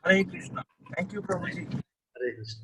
Hare Krishna. Thank you, Prabhuji. Hare Krishna.